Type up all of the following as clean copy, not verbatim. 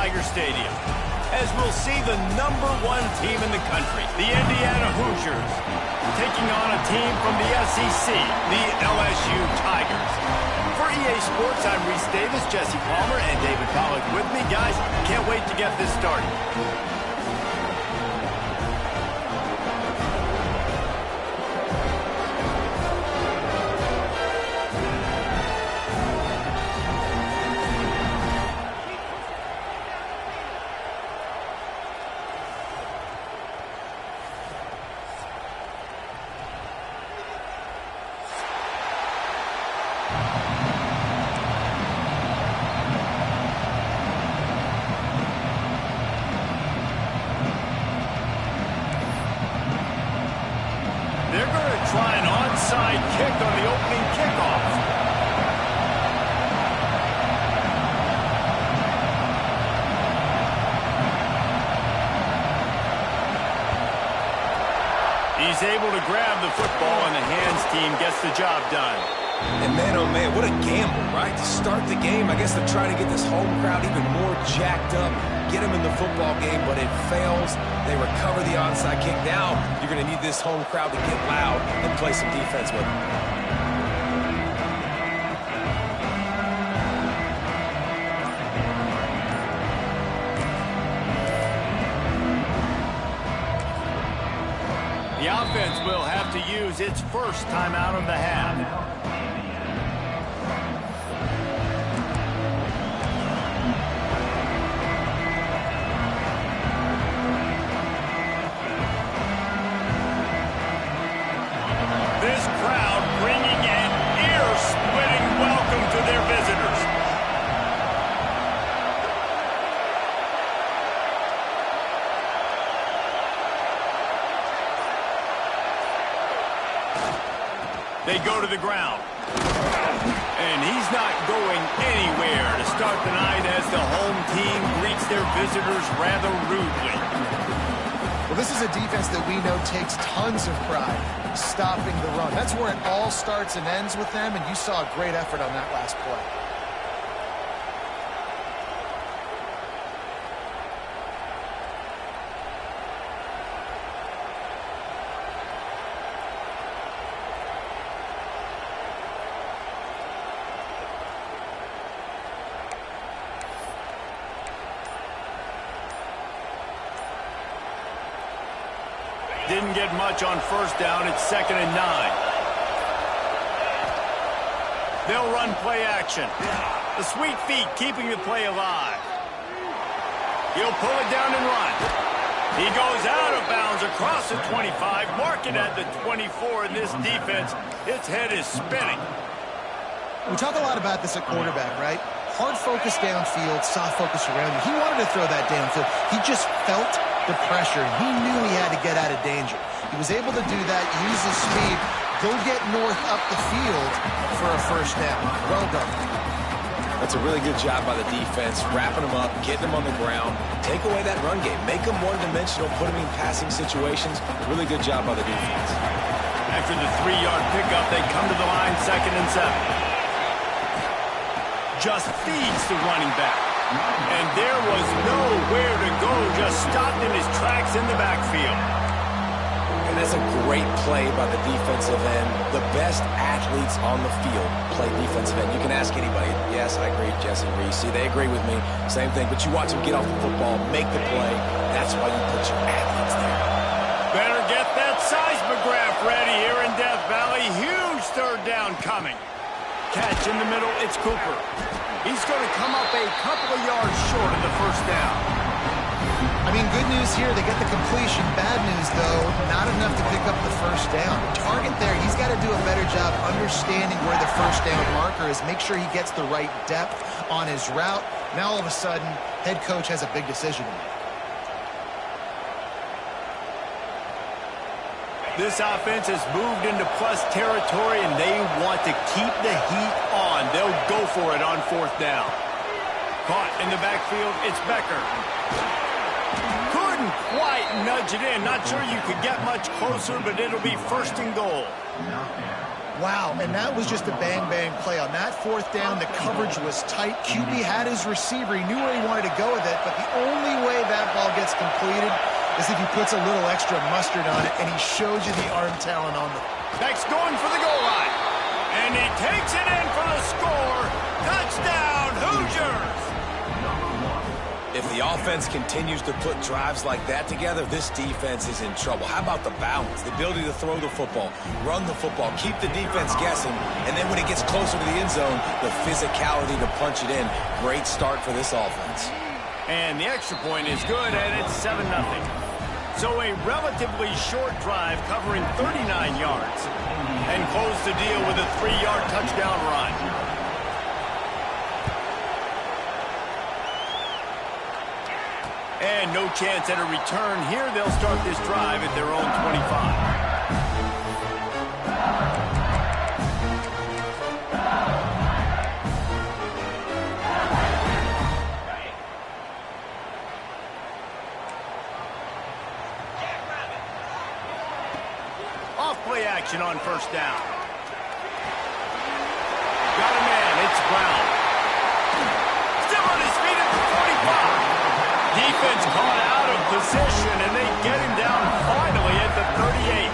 Tiger Stadium, as we'll see the #1 team in the country, the Indiana Hoosiers, taking on a team from the SEC, the LSU Tigers. For EA Sports, I'm Reese Davis, Jesse Palmer, and David Pollack with me. Guys, can't wait to get this started. They're going to try an onside kick on the opening kickoff. He's able to grab the football, and the hands team gets the job done. And man, oh man, what a gamble, right? To start the game, I guess they're trying to get this home crowd even more jacked up, get them in the football game, but it fails. They recover the onside kick. Now you're going to need this home crowd to get loud and play some defense with them. The offense will have to use its first timeout of the half. This crowd bringing an ear-splitting welcome to their visitors. They go to the ground. And he's not going anywhere to start the night as the home team greets their visitors rather rudely. Well, this is a defense that we know takes tons of pride stopping the run. That's where it all starts and ends with them, and you saw a great effort on that last play. Didn't get much on first down. It's 2nd and 9. They'll run play action. The sweet feet keeping the play alive. He'll pull it down and run. He goes out of bounds across the 25, mark it at the 24 in this defense. Its head is spinning. We talk a lot about this at quarterback, right? Hard focus downfield, soft focus around you. He wanted to throw that downfield. He just felt the pressure. He knew he had to get out of danger. He was able to do that, use his speed, go get North up the field for a first down. Well done. That's a really good job by the defense, wrapping them up, getting them on the ground, take away that run game, make them one-dimensional, put them in passing situations. Really good job by the defense. After the 3-yard pickup, they come to the line, 2nd and 7. Just feeds the running back. And there was nowhere to go, just stopped in his tracks in the backfield. And that's a great play by the defensive end. The best athletes on the field play defensive end. You can ask anybody. Yes, I agree, Jesse Reese. See, they agree with me. Same thing. But you watch them get off the football, make the play. That's why you put your athletes there. Better get that seismograph ready here in Death Valley. Huge 3rd down coming. Catch in the middle, it's Cooper. He's going to come up a couple of yards short of the first down. I mean, good news here, they get the completion. Bad news, though, not enough to pick up the first down. Target there, he's got to do a better job understanding where the first down marker is, make sure he gets the right depth on his route. Now, all of a sudden, head coach has a big decision to make. This offense has moved into plus territory, and they want to keep the heat on. They'll go for it on 4th down. Caught in the backfield, it's Becker. Couldn't quite nudge it in. Not sure you could get much closer, but it'll be 1st and goal. Wow, and that was just a bang-bang play. On that fourth down, the coverage was tight. QB had his receiver. He knew where he wanted to go with it, but the only way that ball gets completed is if he puts a little extra mustard on it, and he shows you the arm talent on the... Beck's going for the goal line. And he takes it in for the score. Touchdown, Hoosiers! If the offense continues to put drives like that together, this defense is in trouble. How about the balance, the ability to throw the football, run the football, keep the defense guessing, and then when it gets closer to the end zone, the physicality to punch it in. Great start for this offense. And the extra point is good, and it's 7-0. So a relatively short drive covering 39 yards, and close the deal with a 3-yard touchdown run. And no chance at a return here. They'll start this drive at their own 25. Off-play action on first down. Got a man. It's Brown. Still on his feet at the 45. Defense caught out of position, and they get him down finally at the 38.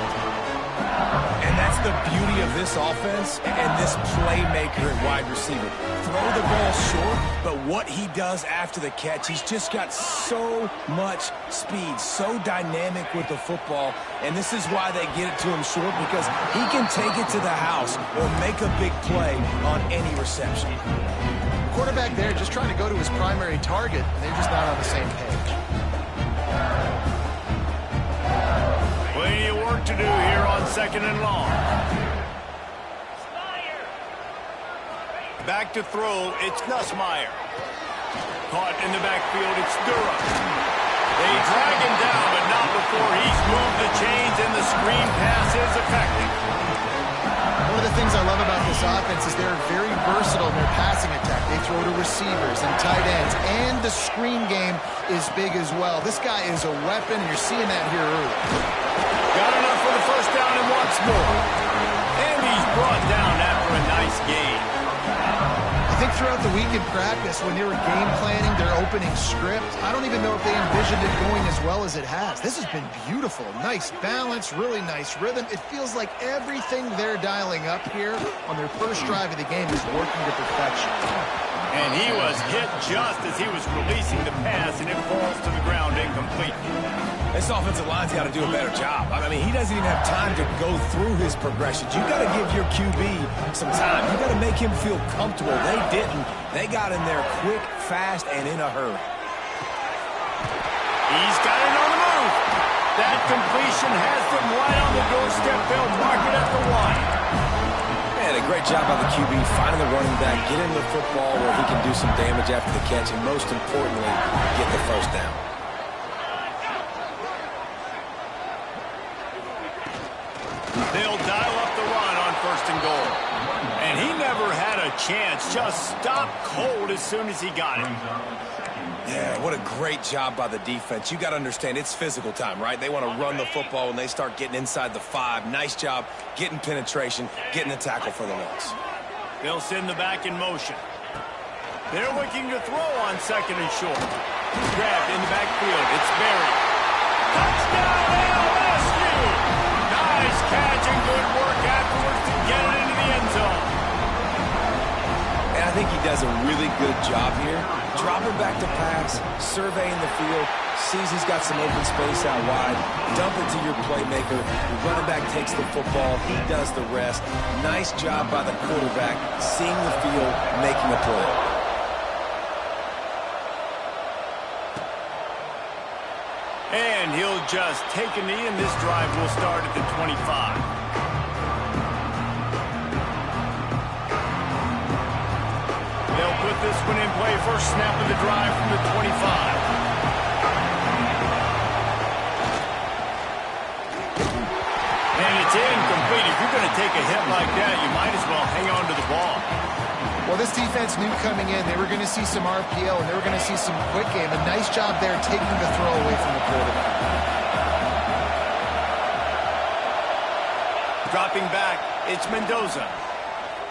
And that's the beauty of this offense and this playmaker at wide receiver. Throw the ball short, but what he does after the catch, he's just got so much speed, so dynamic with the football, and this is why they get it to him short, because he can take it to the house or make a big play on any reception. Quarterback there just trying to go to his primary target, and they're just not on the same page. Plenty of work to do here on 2nd and long. Back to throw, it's Nussmeier. Caught in the backfield, it's Durham. They drag him down, but not before he's moved the chains, and the screen pass is effective. One of the things I love about this offense is they're very versatile in their passing attack. They throw to receivers and tight ends, and the screen game is big as well. This guy is a weapon, and you're seeing that here early. Got enough for the first down and wants more. And he's brought down after a nice gain. I think throughout the week in practice, when they were game planning their opening script, I don't even know if they envisioned it going as well as it has. This has been beautiful. Nice balance, really nice rhythm. It feels like everything they're dialing up here on their first drive of the game is working to perfection. And he was hit just as he was releasing the pass, and it falls to the ground incomplete. This offensive line's got to do a better job. I mean, he doesn't even have time to go through his progressions. You got to give your QB some time. You got to make him feel comfortable. They didn't. They got in there quick, fast, and in a hurry. He's got it on the move. That completion has them right on the doorstep. They'll mark it at the 1. Man, a great job by the QB finding the running back, getting the football where he can do some damage after the catch, and most importantly, get the first down. They'll dial up the run on 1st and goal. And he never had a chance. Just stopped cold as soon as he got it. Yeah, what a great job by the defense. You got to understand, it's physical time, right? They want to run the football when they start getting inside the 5. Nice job getting penetration, getting the tackle for the loss. They'll send the back in motion. They're looking to throw on 2nd and short. Grabbed in the backfield. It's Berry. Touchdown, LSU! Nice catch and good work afterwards to get it into the end zone. And I think he does a really good job here. Dropping back to pass, surveying the field, sees he's got some open space out wide, dump it to your playmaker. The running back takes the football, he does the rest. Nice job by the quarterback, seeing the field, making a play. And he'll just take a knee, and this drive will start at the 25. They'll put this one in play. First snap of the drive from the 25. And it's incomplete. If you're going to take a hit like that, you might as well hang on to the ball. Well, this defense knew coming in they were going to see some RPO and they were going to see some quick game. A nice job there taking the throw away from the quarterback. Dropping back. It's Mendoza.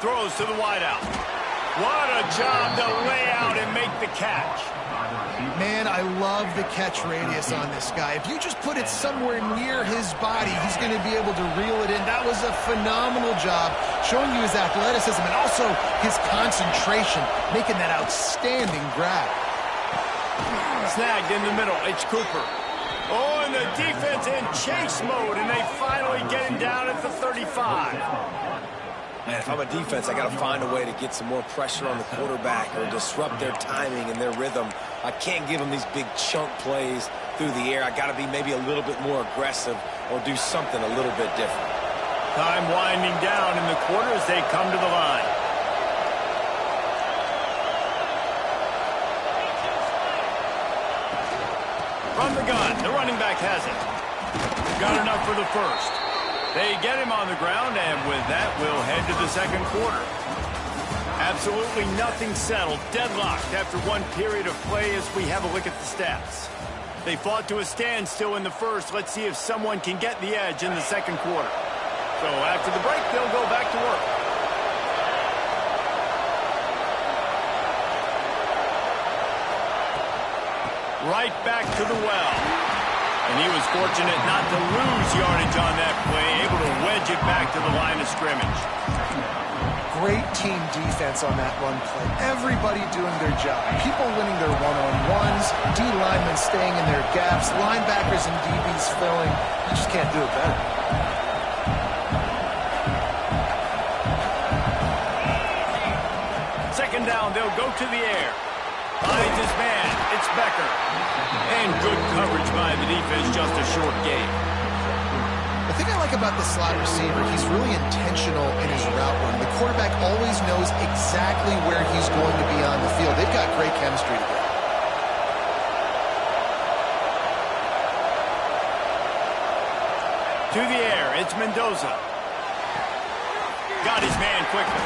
Throws to the wideout. What a job to lay out and make the catch. Man, I love the catch radius on this guy. If you just put it somewhere near his body, he's going to be able to reel it in. That was a phenomenal job, showing you his athleticism and also his concentration, making that outstanding grab. Snagged in the middle. It's Cooper. Oh, and the defense in chase mode, and they finally get him down at the 35. Man, if I'm a defense, I got to find a way to get some more pressure on the quarterback or disrupt their timing and their rhythm. I can't give them these big chunk plays through the air. I got to be maybe a little bit more aggressive or do something a little bit different. Time winding down in the quarter as they come to the line. From the gun, the running back has it. Got enough for the first. They get him on the ground, and with that, we'll head to the second quarter. Absolutely nothing settled, deadlocked after one period of play as we have a look at the stats. They fought to a standstill in the first. Let's see if someone can get the edge in the second quarter. So after the break, they'll go back to work. Right back to the well. And he was fortunate not to lose yardage on that play, able to wedge it back to the line of scrimmage. Great team defense on that run play. Everybody doing their job. People winning their one-on-ones, D linemen staying in their gaps, linebackers and DBs filling. You just can't do it better. Second down, they'll go to the air. Finds his man. It's Becker. And good coverage by the defense, just a short gain. The thing I like about the slot receiver, he's really intentional in his route run. The quarterback always knows exactly where he's going to be on the field. They've got great chemistry together. To the air, it's Mendoza. Got his man quickly.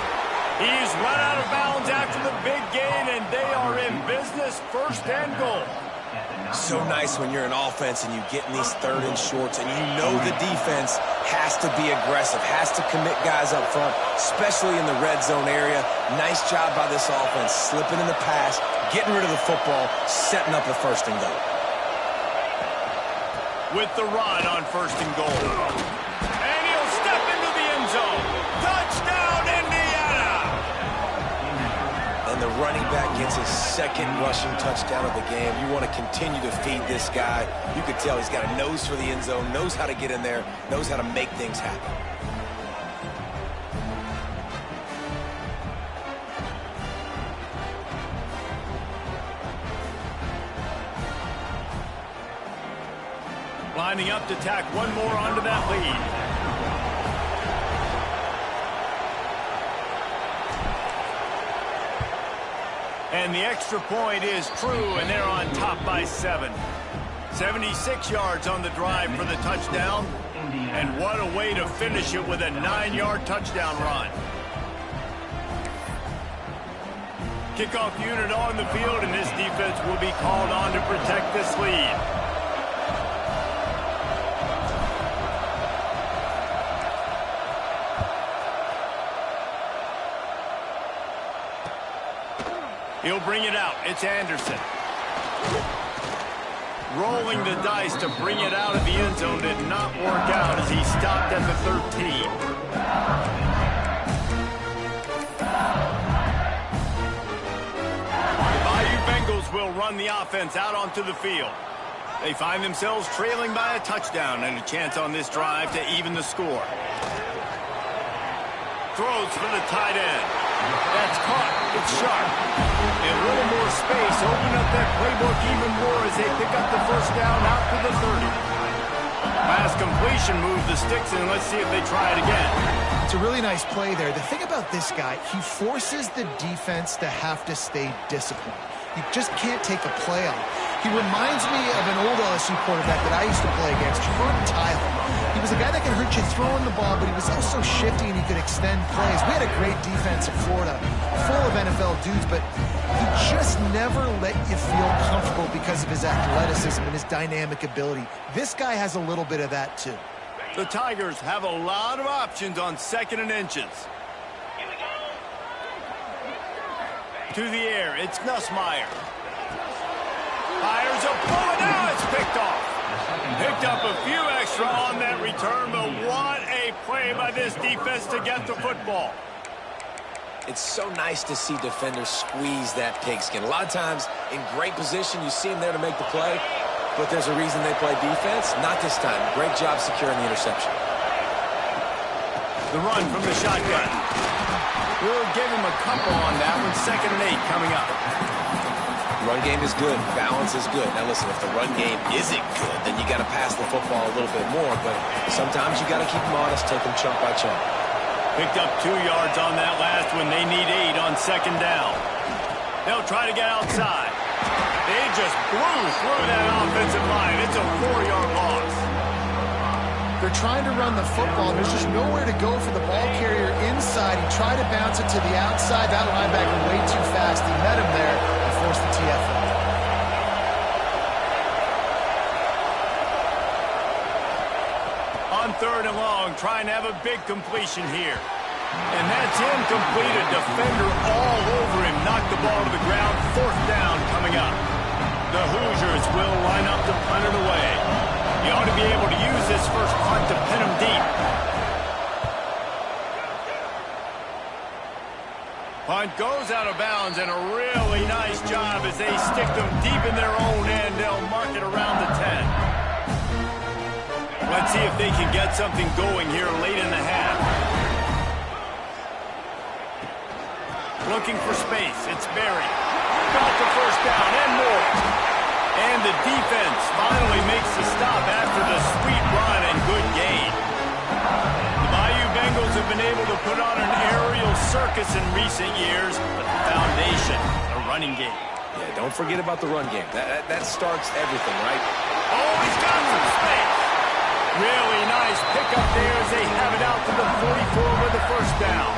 He's run out of bounds after the big gain, and they are in business, first and goal. So nice when you're an offense and you get in these third and shorts and you know the defense has to be aggressive, has to commit guys up front, especially in the red zone area. Nice job by this offense, slipping in the pass, getting rid of the football, setting up the first and goal. With the run on first and goal. And he'll step into the end zone. Touchdown, Indiana! And the running back gets his second rushing touchdown of the game. You want to continue to feed this guy. You could tell he's got a nose for the end zone, knows how to get in there, knows how to make things happen. Lining up to tack one more onto that lead. And the extra point is true, and they're on top by 7. 76 yards on the drive for the touchdown. And what a way to finish it with a 9-yard touchdown run. Kickoff unit on the field, and this defense will be called on to protect this lead. He'll bring it out. It's Anderson. Rolling the dice to bring it out of the end zone did not work out as he stopped at the 13. The Bayou Bengals will run the offense out onto the field. They find themselves trailing by a touchdown and a chance on this drive to even the score. Throws for the tight end. That's caught. It's sharp. A little more space. Open up that playbook even more as they pick up the first down out to the 30. Pass completion, move the sticks, and let's see if they try it again. It's a really nice play there. The thing about this guy, he forces the defense to have to stay disciplined. You just can't take a play on. He reminds me of an old LSU quarterback that I used to play against, Herb Tyler. He was a guy that could hurt you throwing the ball, but he was also shifty and he could extend plays. We had a great defense in Florida, full of NFL dudes, but he just never let you feel comfortable because of his athleticism and his dynamic ability. This guy has a little bit of that too. The Tigers have a lot of options on 2nd and inches. To the air, it's Nussmeier. Fires a bullet, now it's picked off. Picked up a few extra on that return, but what a play by this defense to get the football. It's so nice to see defenders squeeze that pigskin. A lot of times, in great position, you see them there to make the play, but there's a reason they play defense. Not this time. Great job securing the interception. The run from the shotgun. We'll give him a couple on that one. 2nd and 8 coming up. Run game is good. Balance is good. Now listen, if the run game isn't good, then you got to pass the football a little bit more, but sometimes you got to keep them honest, take them chunk by chunk. Picked up 2 yards on that last one. They need 8 on 2nd down. They'll try to get outside. They just blew through that offensive line. It's a 4-yard loss. They're trying to run the football. There's just nowhere to go for the ball carrier inside. He tried to bounce it to the outside. That linebacker way too fast. He met him there and forced the TFL. On 3rd and long, trying to have a big completion here. And that's incomplete. A defender all over him. Knocked the ball to the ground. 4th down coming up. The Hoosiers will line up to punt it away. You ought to be able to use this first punt to pin them deep. Punt goes out of bounds, and a really nice job as they stick them deep in their own end. They'll mark it around the 10. Let's see if they can get something going here late in the half. Looking for space. It's Berry. Got the first down and more. And the defense finally makes the stop after the sweet run and good gain. The Bayou Bengals have been able to put on an aerial circus in recent years, but the foundation, a running game. Yeah, don't forget about the run game. That starts everything, right? Oh, he's got some space. Really nice pickup there as they have it out to the 44 with the first down.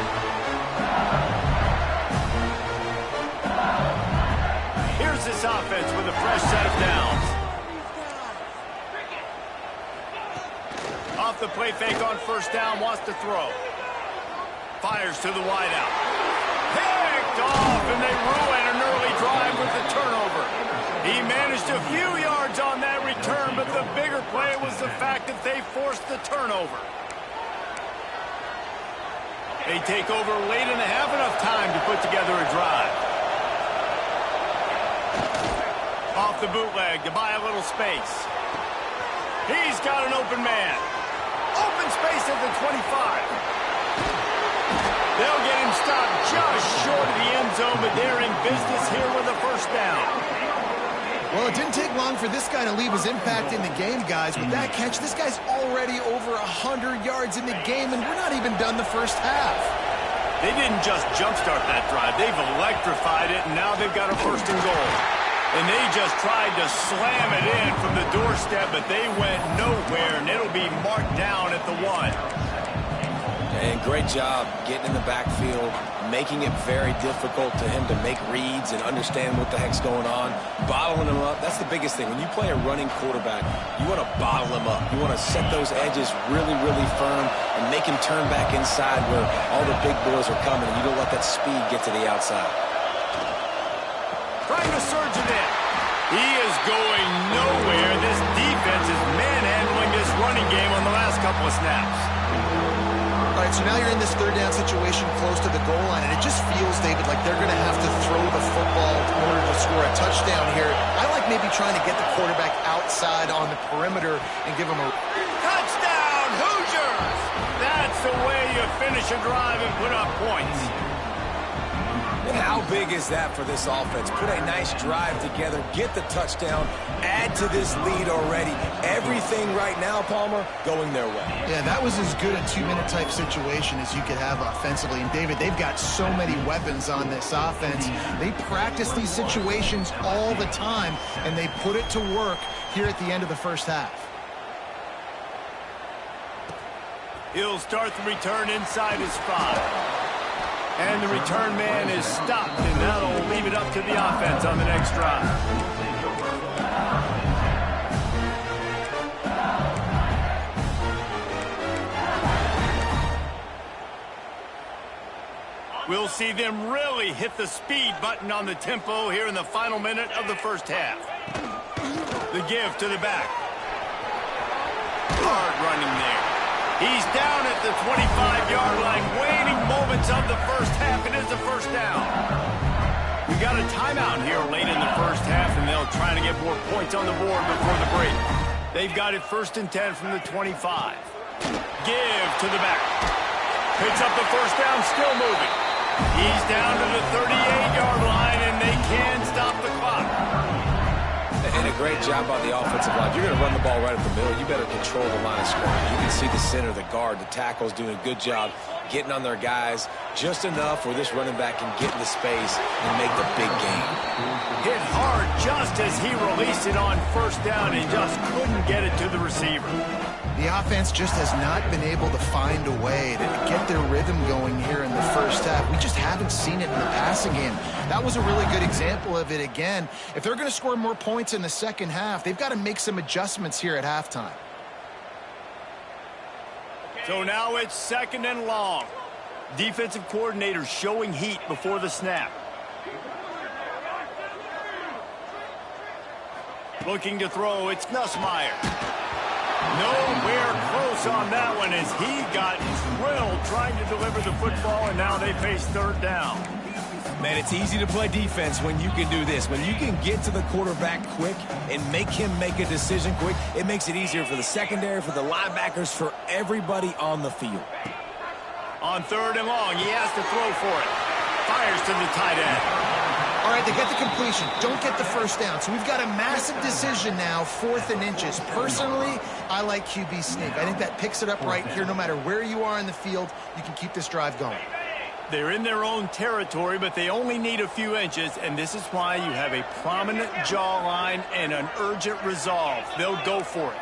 Here's this offense with a fresh set of downs. Off the play fake on first down, wants to throw. Fires to the wideout. Picked off, and they ruin an early drive with the turnover. He managed a few yards on that return, but the bigger play was the fact that they forced the turnover. They take over late in the half, enough time to put together a drive. Off the bootleg to buy a little space. He's got an open man. Open space at the 25. They'll get him stopped just short of the end zone, but they're in business here with a first down. Well, it didn't take long for this guy to leave his impact in the game, guys. With that catch, this guy's already over 100 yards in the game, and we're not even done the first half. They didn't just jumpstart that drive. They've electrified it, and now they've got a first and goal. And they just tried to slam it in from the doorstep, but they went nowhere, and it'll be marked down at the 1. And great job getting in the backfield, making it very difficult to him to make reads and understand what the heck's going on, bottling him up. That's the biggest thing. When you play a running quarterback, you want to bottle him up. You want to set those edges really, really firm and make him turn back inside where all the big boys are coming, and you don't let that speed get to the outside. Trying to surge it in. He is going nowhere. This defense is manhandling this running game on the last couple of snaps. All right, so now you're in this third down situation close to the goal line, and it just feels, David, like they're going to have to throw the football in order to score a touchdown here. I like maybe trying to get the quarterback outside on the perimeter and give him a... Touchdown, Hoosiers! That's the way you finish a drive and put up points. And how big is that for this offense? Put a nice drive together, get the touchdown, add to this lead already. Everything right now, Palmer, going their way. Yeah, that was as good a two-minute type situation as you could have offensively. And, David, they've got so many weapons on this offense. They practice these situations all the time, and they put it to work here at the end of the first half. He'll start the return inside his 5. And the return man is stopped, and that'll leave it up to the offense on the next drive. We'll see them really hit the speed button on the tempo here in the final minute of the first half. The give to the back. Hard running there. He's down at the 25-yard line, waning moments of the first half. It is a first down. We got a timeout here late in the first half, and they'll try to get more points on the board before the break. They've got it 1st and 10 from the 25. Give to the back. Picks up the first down, still moving. He's down to the 38-yard line, and they can stop the clock. And a great job by the offensive line. If you're going to run the ball right up the middle, you better control the line of scrimmage. You can see the center, the guard, the tackle's doing a good job getting on their guys just enough where this running back can get into space and make the big gain. Hit hard just as he released it on first down and just couldn't get it to the receiver. The offense just has not been able to find a way to get their rhythm going here in the first half. We just haven't seen it in the passing game. That was a really good example of it again. If they're going to score more points in the second half, they've got to make some adjustments here at halftime. So now it's 2nd and long. Defensive coordinator showing heat before the snap. Looking to throw, it's Nussmeier. Nowhere close on that one as he got drilled trying to deliver the football, and now they face 3rd down. Man, it's easy to play defense when you can do this. When you can get to the quarterback quick and make him make a decision quick, it makes it easier for the secondary, for the linebackers, for everybody on the field. On 3rd and long, he has to throw for it. Fires to the tight end. All right, they get the completion. Don't get the first down. So we've got a massive decision now, 4th and inches. Personally, I like QB sneak. I think that picks it up right here. No matter where you are in the field, you can keep this drive going. They're in their own territory, but they only need a few inches, and this is why you have a prominent jawline and an urgent resolve. They'll go for it.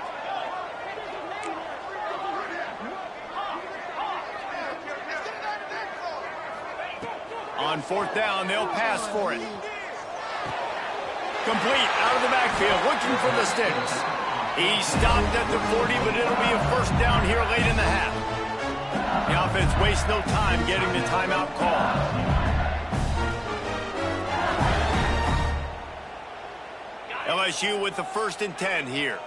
On 4th down, they'll pass for it. Complete out of the backfield, looking for the sticks. He stopped at the 40, but it'll be a first down here late in the half. The offense wastes no time getting the timeout call. LSU with the 1st and 10 here.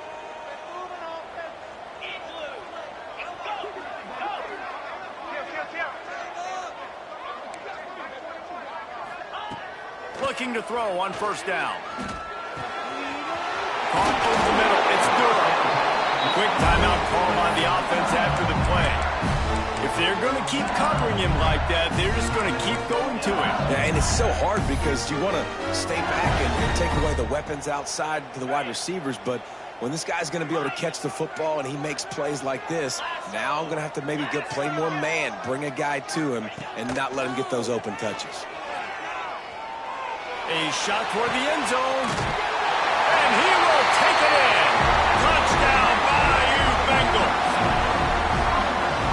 Looking to throw on 1st down. Caught over the middle. It's Durham. Quick timeout call on the offense after the play. If they're going to keep covering him like that, they're just going to keep going to him. Yeah, and it's so hard because you want to stay back and take away the weapons outside to the wide receivers, but when this guy's going to be able to catch the football and he makes plays like this, now I'm going to have to maybe play more man, bring a guy to him, and not let him get those open touches. A shot toward the end zone, and he will take it in. Touchdown, Bayou Bengals.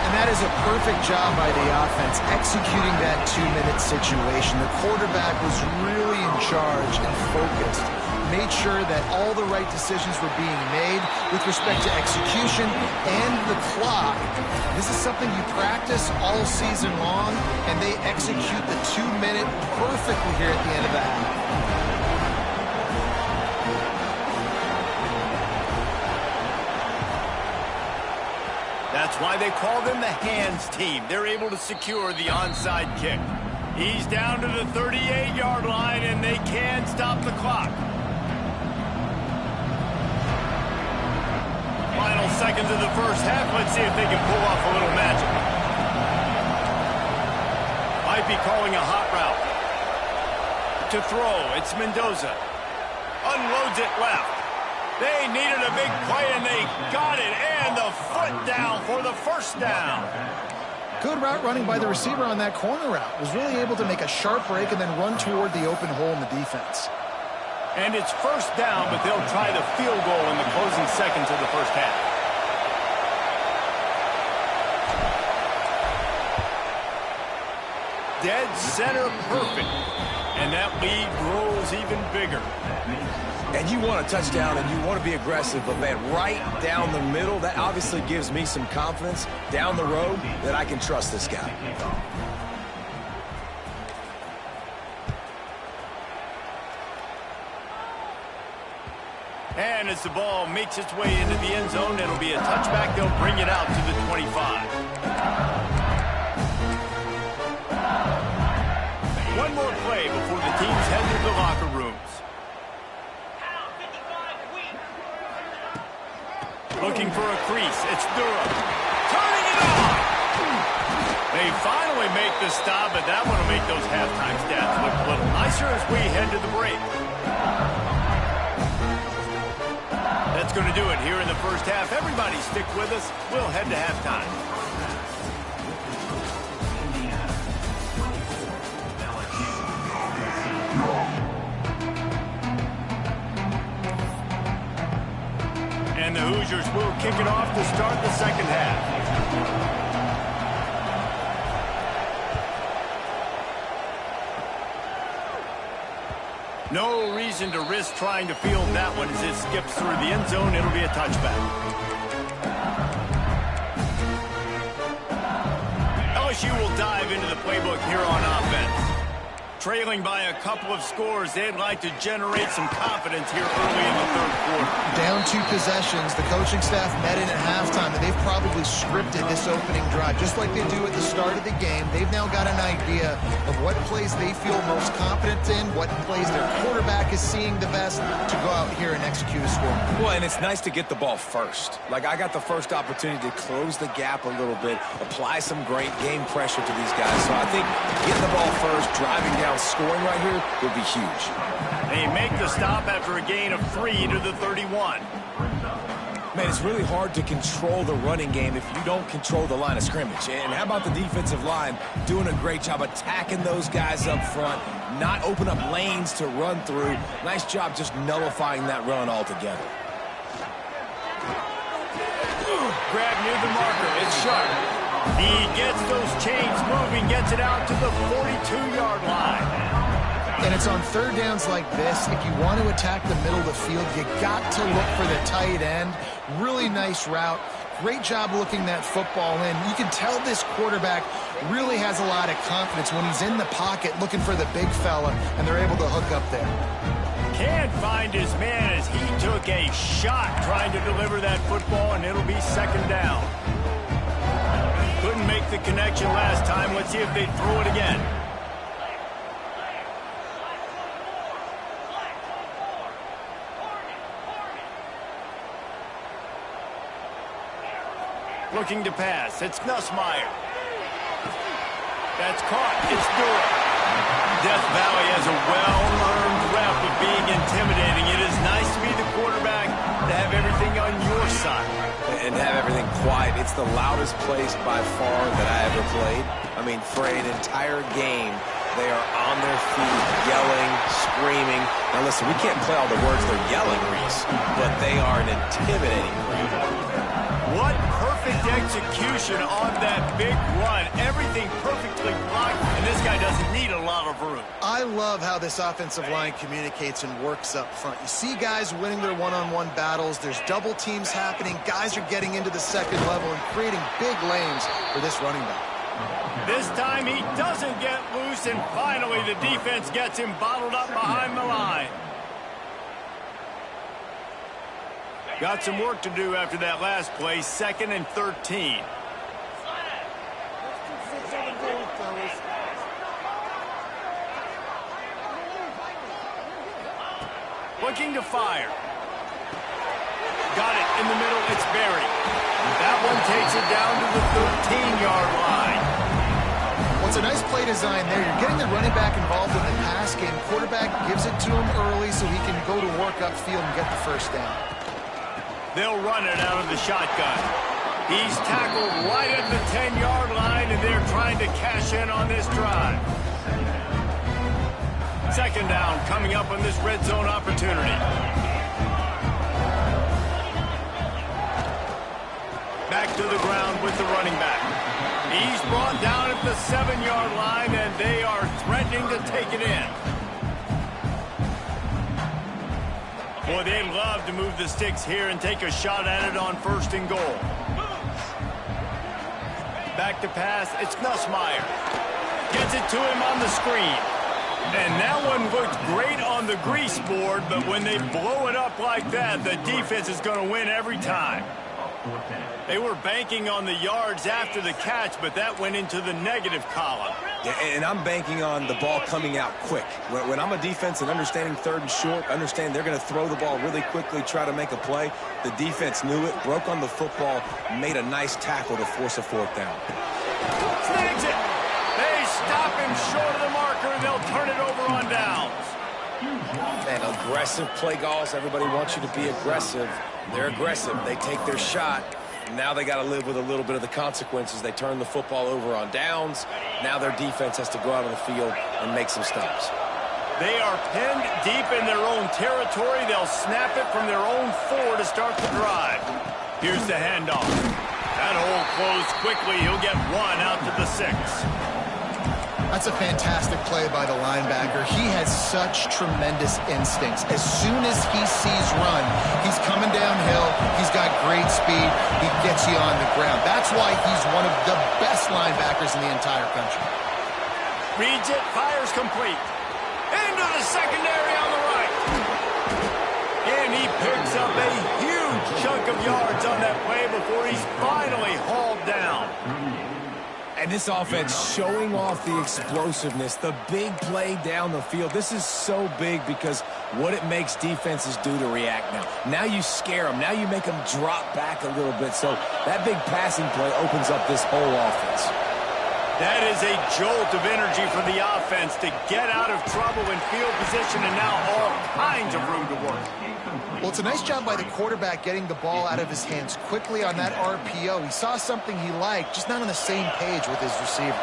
And that is a perfect job by the offense, executing that 2-minute situation. The quarterback was really in charge and focused. Made sure that all the right decisions were being made with respect to execution and the clock. This is something you practice all season long, and they execute the 2-minute perfectly here at the end of the half. That's why they call them the hands team. They're able to secure the onside kick. He's down to the 38-yard line, and they can stop the clock. Final seconds of the first half. Let's see if they can pull off a little magic. Might be calling a hot route. To throw, it's Mendoza. Unloads it left. They needed a big play, and they got it. And the foot down for the first down. Good route running by the receiver on that corner route. Was really able to make a sharp break and then run toward the open hole in the defense. And it's first down, but they'll try the field goal in the closing seconds of the first half. Dead center perfect. And that lead grows even bigger. And you want a touchdown and you want to be aggressive, but man, right down the middle, that obviously gives me some confidence down the road that I can trust this guy. 2nd and 10 And as the ball makes its way into the end zone, it'll be a touchback. They'll bring it out to the 25. One more play before the teams head to the locker rooms. Looking for a crease. It's Durham. Turning it on! They finally make the stop, but that one will make those halftime stats look a little nicer as we head to the break. That's going to do it here in the first half. Everybody stick with us. We'll head to halftime. And the Hoosiers will kick it off to start the second half. No reason to risk trying to field that one as it skips through the end zone. It'll be a touchback. LSU will dive into the playbook here on offense. Trailing by a couple of scores, they'd like to generate some confidence here early in the third quarter. Down 2 possessions, the coaching staff met in at halftime, and they've probably scripted this opening drive. Just like they do at the start of the game, they've now got an idea of what plays they feel most confident in, what plays their quarterback is seeing the best to go out here and execute a score. Well, and it's nice to get the ball first. Like, I got the first opportunity to close the gap a little bit, apply some great game pressure to these guys. So I think getting the ball first, driving down, scoring right here would be huge. They make the stop after a gain of 3 to the 31. Man, it's really hard to control the running game if you don't control the line of scrimmage. And how about the defensive line doing a great job attacking those guys up front, not open up lanes to run through. Nice job just nullifying that run altogether. Grab near the marker. It's sharp. He gets those chains moving, gets it out to the 42-yard line. And it's on third downs like this. If you want to attack the middle of the field, you got to look for the tight end. Really nice route. Great job looking that football in. You can tell this quarterback really has a lot of confidence when he's in the pocket looking for the big fella, and they're able to hook up there. Can't find his man as he took a shot trying to deliver that football, and it'll be second down. Couldn't make the connection last time. Let's see if they throw it again. Looking to pass. It's Nussmeier. That's caught. It's Durham. Death Valley has a well-earned rep of being intimidating. It is nice to be the quarterback, to have everything on your side. And have everything quiet. It's the loudest place by far that I ever played. I mean, for an entire game, they are on their feet, yelling, screaming. Now listen, we can't play all the words they're yelling, Reese, but they are an intimidating group. What perfect execution on that big run. Everything perfectly blocked, and this guy doesn't need a lot of room. I love how this offensive line communicates and works up front. You see guys winning their one-on-one battles. There's double teams happening. Guys are getting into the second level and creating big lanes for this running back. This time he doesn't get loose, and finally the defense gets him bottled up behind the line. Got some work to do after that last play, 2nd and 13. Looking to fire. Got it in the middle, it's Berry. That one takes it down to the 13-yard line. What's a nice play design there. You're getting the running back involved in the pass game. Quarterback gives it to him early so he can go to work upfield and get the first down. They'll run it out of the shotgun. He's tackled right at the 10-yard line, and they're trying to cash in on this drive. Second down coming up on this red zone opportunity. Back to the ground with the running back. He's brought down at the 7-yard line, and they are threatening to take it in. Boy, they'd love to move the sticks here and take a shot at it on 1st and goal. Back to pass, it's Nussmeier. Gets it to him on the screen. And that one looked great on the grease board, but when they blow it up like that, the defense is going to win every time. They were banking on the yards after the catch, but that went into the negative column. Yeah, and I'm banking on the ball coming out quick. When I'm a defense and understanding third and short, understand they're going to throw the ball really quickly, try to make a play. The defense knew it, broke on the football, made a nice tackle to force a fourth down. Snags it. They stop him short of the marker, and they'll turn it over on downs. Man, aggressive play calls. Everybody wants you to be aggressive. They're aggressive. They take their shot. Now they got to live with a little bit of the consequences. They turn the football over on downs. Now their defense has to go out on the field and make some stops. They are pinned deep in their own territory. They'll snap it from their own 4 to start the drive. Here's the handoff. That hole closed quickly. He'll get 1 out to the 6. That's a fantastic play by the linebacker. He has such tremendous instincts. As soon as he sees run, he's coming downhill. He's got great speed. He gets you on the ground. That's why he's one of the best linebackers in the entire country. Reads it, fires complete. Into the secondary on the right. And he picks up a huge chunk of yards on that play before he's finally hauled down. And this offense showing off the explosiveness, the big play down the field. This is so big because what it makes defenses do to react now. Now you scare them. Now you make them drop back a little bit. So that big passing play opens up this whole offense. That is a jolt of energy for the offense to get out of trouble in field position, and now all kinds of room to work. Well, it's a nice job by the quarterback getting the ball out of his hands quickly on that RPO. He saw something he liked, just not on the same page with his receiver.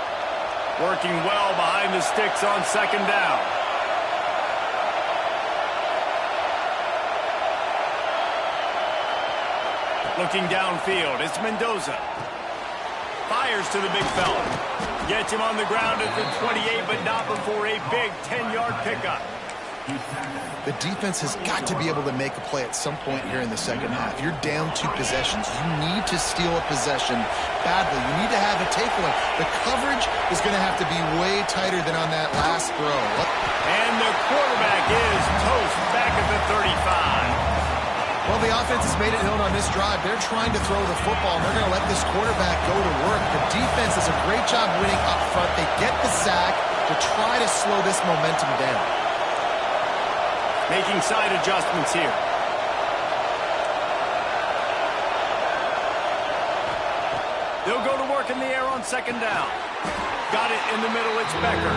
Working well behind the sticks on second down. Looking downfield, it's Mendoza. Fires to the big fella. Gets him on the ground at the 28, but not before a big 10-yard pickup. The defense has got to be able to make a play at some point here in the second half. You're down 2 possessions. You need to steal a possession badly. You need to have a takeaway. The coverage is going to have to be way tighter than on that last throw. And the quarterback is toast back at the 35. Well, the offense has made it known on this drive. They're trying to throw the football, and they're going to let this quarterback go to work. The defense does a great job winning up front. They get the sack to try to slow this momentum down. Making side adjustments here. They'll go to work in the air on second down. Got it in the middle. It's Becker.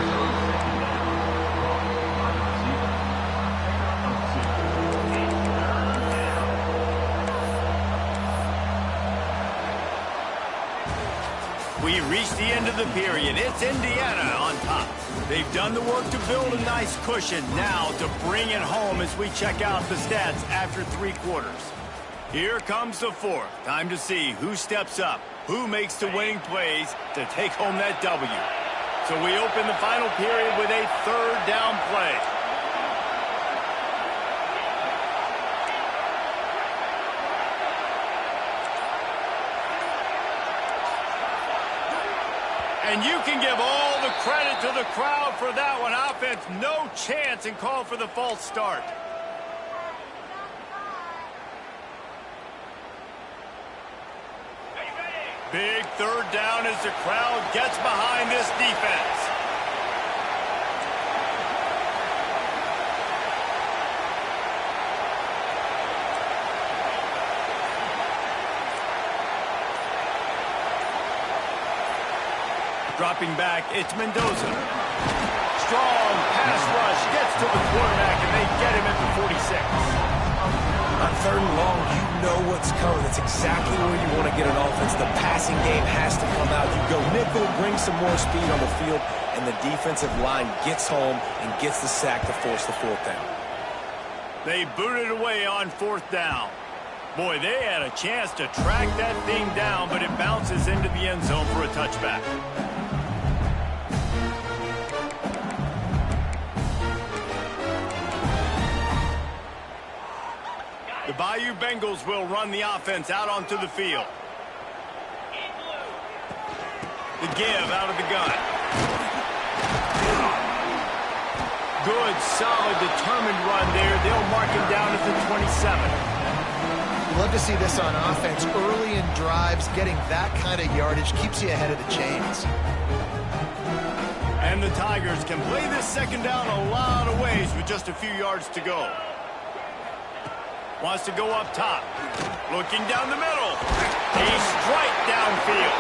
We reach the end of the period. It's Indiana on top. They've done the work to build a nice cushion. Now to bring it home as we check out the stats after 3 quarters. Here comes the 4th. Time to see who steps up, who makes the winning plays to take home that W. So we open the final period with a 3rd down play. And you can give all the credit to the crowd for that one. Offense, no chance, and call for the false start. Big 3rd down as the crowd gets behind this defense. Dropping back, it's Mendoza. Strong pass rush gets to the quarterback, and they get him at the 46. On 3rd and long, you know what's coming. That's exactly where you want to get an offense. The passing game has to come out. You go nickel, bring some more speed on the field, and the defensive line gets home and gets the sack to force the 4th down. They booted away on 4th down. Boy, they had a chance to track that thing down, but it bounces into the end zone for a touchback. The Bayou Bengals will run the offense out onto the field. The give out of the gun. Good, solid, determined run there. They'll mark him down at the 27. You love to see this on offense. Early in drives, getting that kind of yardage keeps you ahead of the chains. And the Tigers can play this second down a lot of ways with just a few yards to go. Wants to go up top. Looking down the middle. A strike downfield.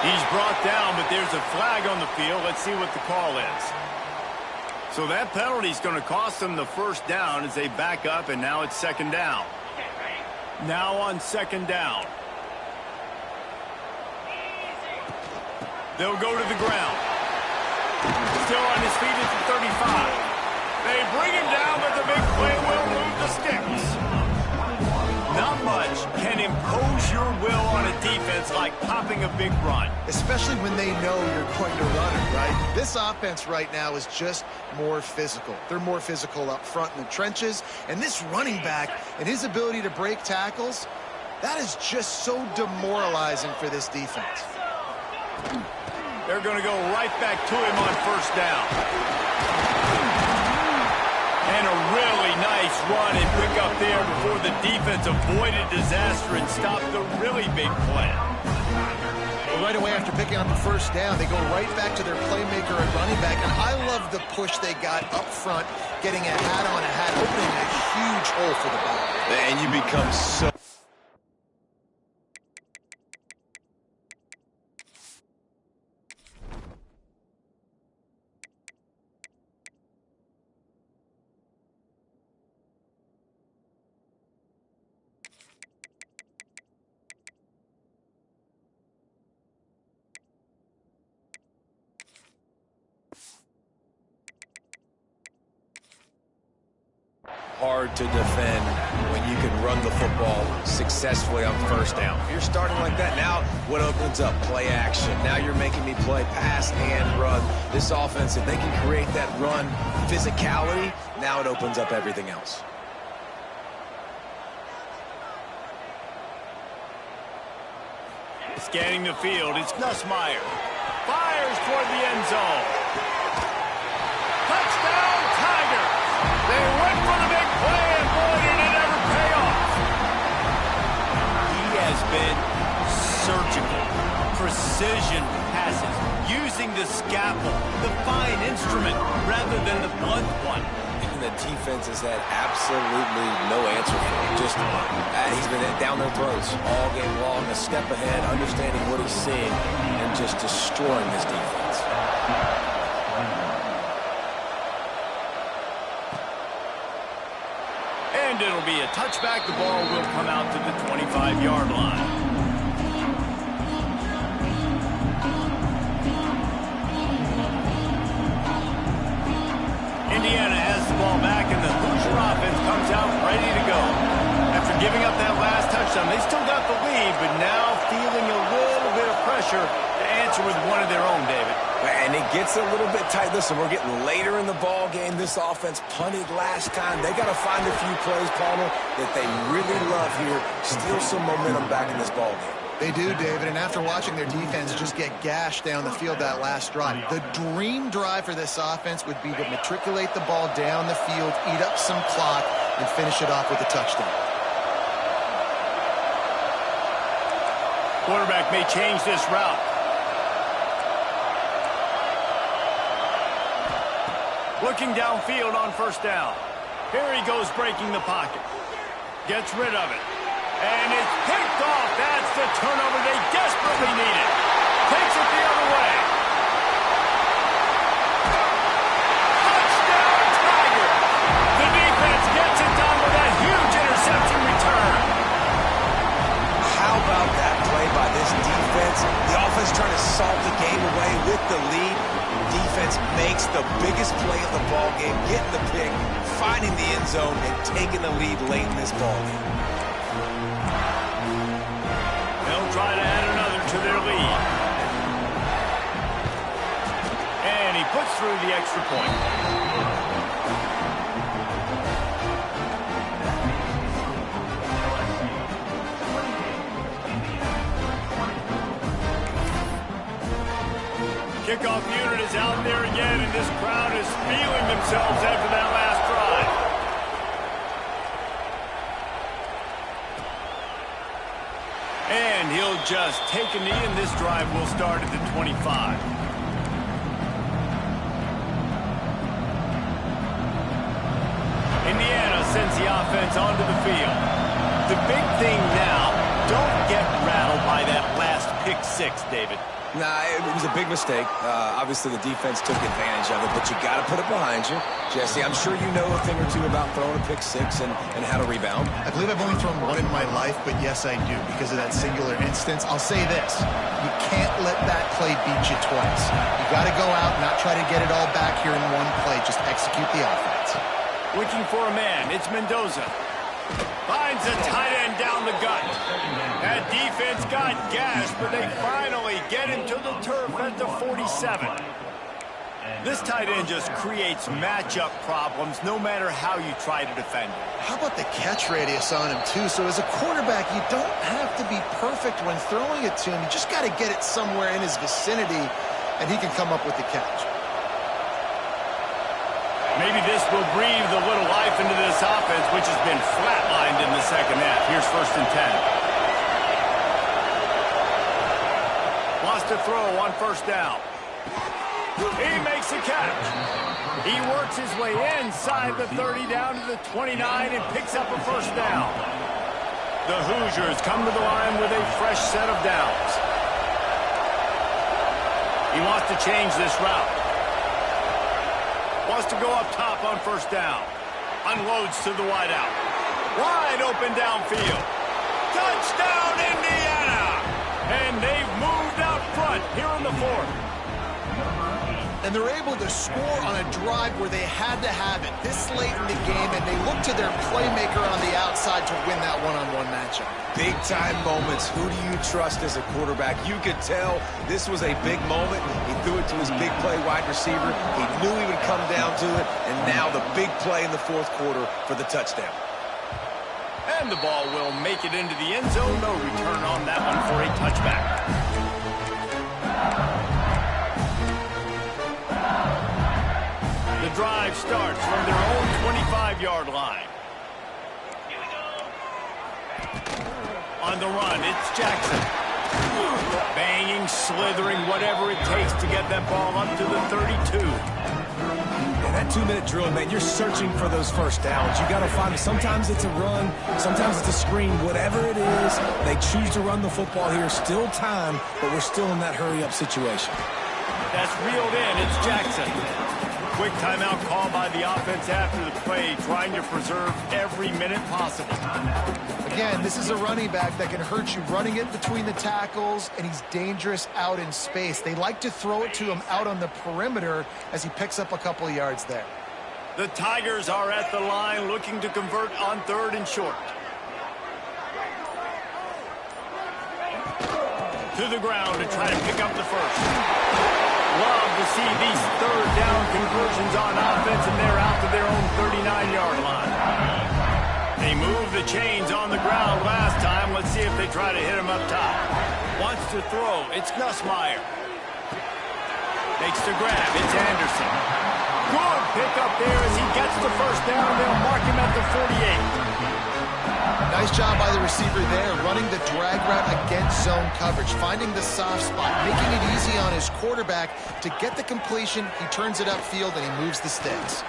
He's brought down, but there's a flag on the field. Let's see what the call is. So that penalty is going to cost them the first down as they back up, and now it's second down. Now on second down. They'll go to the ground. Still on his feet at the 35. They bring him down, but the big play will move the sticks. Not much can impose your will on a defense like popping a big run. Especially when they know you're going to run it, right? This offense right now is just more physical. They're more physical up front in the trenches. And this running back and his ability to break tackles, that is just so demoralizing for this defense. They're going to go right back to him on first down. And a really nice run and pick up there before the defense avoided disaster and stopped the really big play. Well, right away after picking up the first down, they go right back to their playmaker at running back. And I love the push they got up front, getting a hat on a hat, opening a huge hole for the ball. And you become so... hard to defend when you can run the football successfully on first down. If you're starting like that, now what opens up? Play action. Now you're making me play pass and run. This offense, if they can create that run physicality, now it opens up everything else. Scanning the field, it's Nussmeier. Fires toward the end zone. Touchdown, Tigers! They went for the big play, and boy, did it ever pay off. He has been surgical. Precision passes, using the scalpel, the fine instrument, rather than the blunt one. And the defense has had absolutely no answer for him. Just, he's been down their throats all game long, a step ahead, understanding what he's seeing, and just destroying this defense. And it'll be a touchback. The ball will come out to the 25-yard line. Indiana has the ball back, and the Hoosier offense comes out ready to go. After giving up that last touchdown, they still got the lead, but now feeling a little bit of pressure to answer with one of their own, David. And it gets a little bit tight. Listen, we're getting later in the ball game. This offense punted last time. They got to find a few plays, Palmer, that they really love here. Steal some momentum back in this ball game. They do, David, and after watching their defense just get gashed down the field that last drive, the dream drive for this offense would be to matriculate the ball down the field, eat up some clock, and finish it off with a touchdown. Quarterback may change this route. Looking downfield on first down. Here he goes breaking the pocket. Gets rid of it. And it's picked off. That's the turnover they desperately needed. Takes it the other way. Touchdown, Tigers! The defense gets it done with that huge interception return. How about that play by this defense? The offense trying to salt the game away with the lead. Defense makes the biggest play of the ball game, getting the pick, finding the end zone, and taking the lead late in this ball game. They'll try to add another to their lead. And he puts through the extra point. Kickoff unit is out there again, and this crowd is feeling themselves after that last drive. And he'll just take a knee, and this drive will start at the 25. Indiana sends the offense onto the field. The big thing now, don't get rattled by that last pick six, David. Nah, it was a big mistake. Obviously, the defense took advantage of it, but you got to put it behind you. Jesse, I'm sure you know a thing or two about throwing a pick six and how to rebound. I believe I've only thrown one in my life, but yes, I do, because of that singular instance. I'll say this. You can't let that play beat you twice. You got to go out and not try to get it all back here in one play. Just execute the offense. Looking for a man. It's Mendoza. Finds a tight end down the gut. That defense got gashed, but they finally get him to the turf at the 47. This tight end just creates matchup problems no matter how you try to defend him. How about the catch radius on him, too? So as a quarterback, you don't have to be perfect when throwing it to him. You just got to get it somewhere in his vicinity, and he can come up with the catch. Maybe this will breathe a little life into this offense, which has been flatlined in the second half. Here's 1st and 10. Wants to throw on 1st down. He makes a catch. He works his way inside the 30 down to the 29 and picks up a 1st down. The Hoosiers come to the line with a fresh set of downs. He wants to change this route. Wants to go up top on 1st down. Unloads to the wideout. Wide open downfield. Touchdown, Indiana! And they've moved out front here in the 4th. And they're able to score on a drive where they had to have it this late in the game, and they look to their playmaker on the outside to win that one-on-one matchup. Big-time moments. Who do you trust as a quarterback? You could tell this was a big moment. He threw it to his big play wide receiver. He knew he would come down to it, and now the big play in the 4th quarter for the touchdown. And the ball will make it into the end zone. No return on that one for a touchback. The drive starts from their own 25-yard line. On the run, it's Jackson. Banging, slithering, whatever it takes to get that ball up to the 32. And that 2-minute drill, man, you're searching for those 1st downs. You got to find it. Sometimes it's a run, sometimes it's a screen. Whatever it is, they choose to run the football here. Still time, but we're still in that hurry-up situation. That's reeled in. It's Jackson. Quick timeout call by the offense after the play, trying to preserve every minute possible. Again, this is a running back that can hurt you running it between the tackles, and he's dangerous out in space. They like to throw it to him out on the perimeter as he picks up a couple of yards there. The Tigers are at the line looking to convert on 3rd and short. To the ground to try to pick up the 1st. Love to see these 3rd down conversions on offense, and they're out to their own 39-yard line. They moved the chains on the ground last time. Let's see if they try to hit him up top. Wants to throw. It's Nussmeier. Makes the grab. It's Anderson. Good pick up there as he gets the 1st down. They'll mark him at the 48. Nice job by the receiver there, running the drag route against zone coverage, finding the soft spot, making it easy on his quarterback to get the completion. He turns it upfield, and he moves the sticks.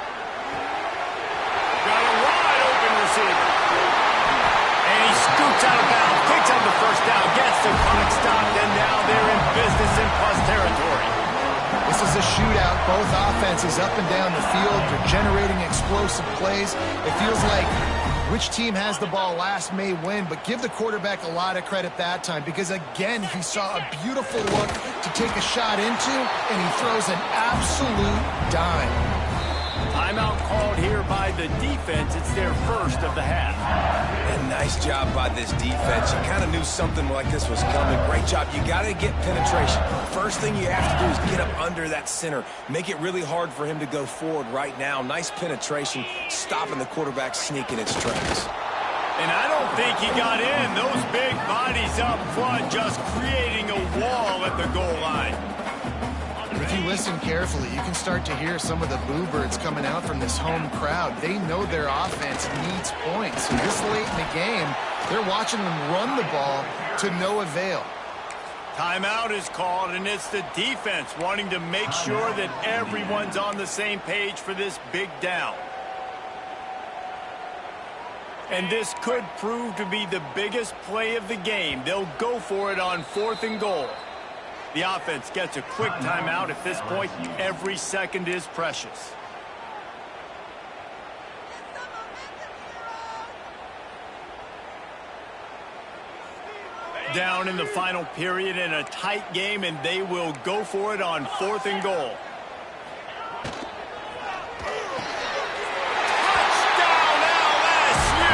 Got a wide open receiver. And he scoots out of bounds, picks up the 1st down, gets the clock stopped, and now they're in business in plus territory. This is a shootout. Both offenses up and down the field. They're generating explosive plays. It feels like which team has the ball last may win, but give the quarterback a lot of credit that time, because, again, he saw a beautiful look to take a shot into, and he throws an absolute dime. Timeout called here by the defense. It's their 1st of the half. And nice job by this defense. You kind of knew something like this was coming. Great job. You got to get penetration. First thing you have to do is get up under that center. Make it really hard for him to go forward right now. Nice penetration, stopping the quarterback sneaking its tracks. And I don't think he got in. Those big bodies up front just creating a wall at the goal line. If if you listen carefully, you can start to hear some of the boo birds coming out from this home crowd. They know their offense needs points. So this late in the game, they're watching them run the ball to no avail. Timeout is called, and it's the defense wanting to make sure that everyone's on the same page for this big down. And this could prove to be the biggest play of the game. They'll go for it on 4th and goal. The offense gets a quick timeout. At this point, every second is precious. Down in the final period in a tight game, and they will go for it on 4th and goal. Touchdown LSU!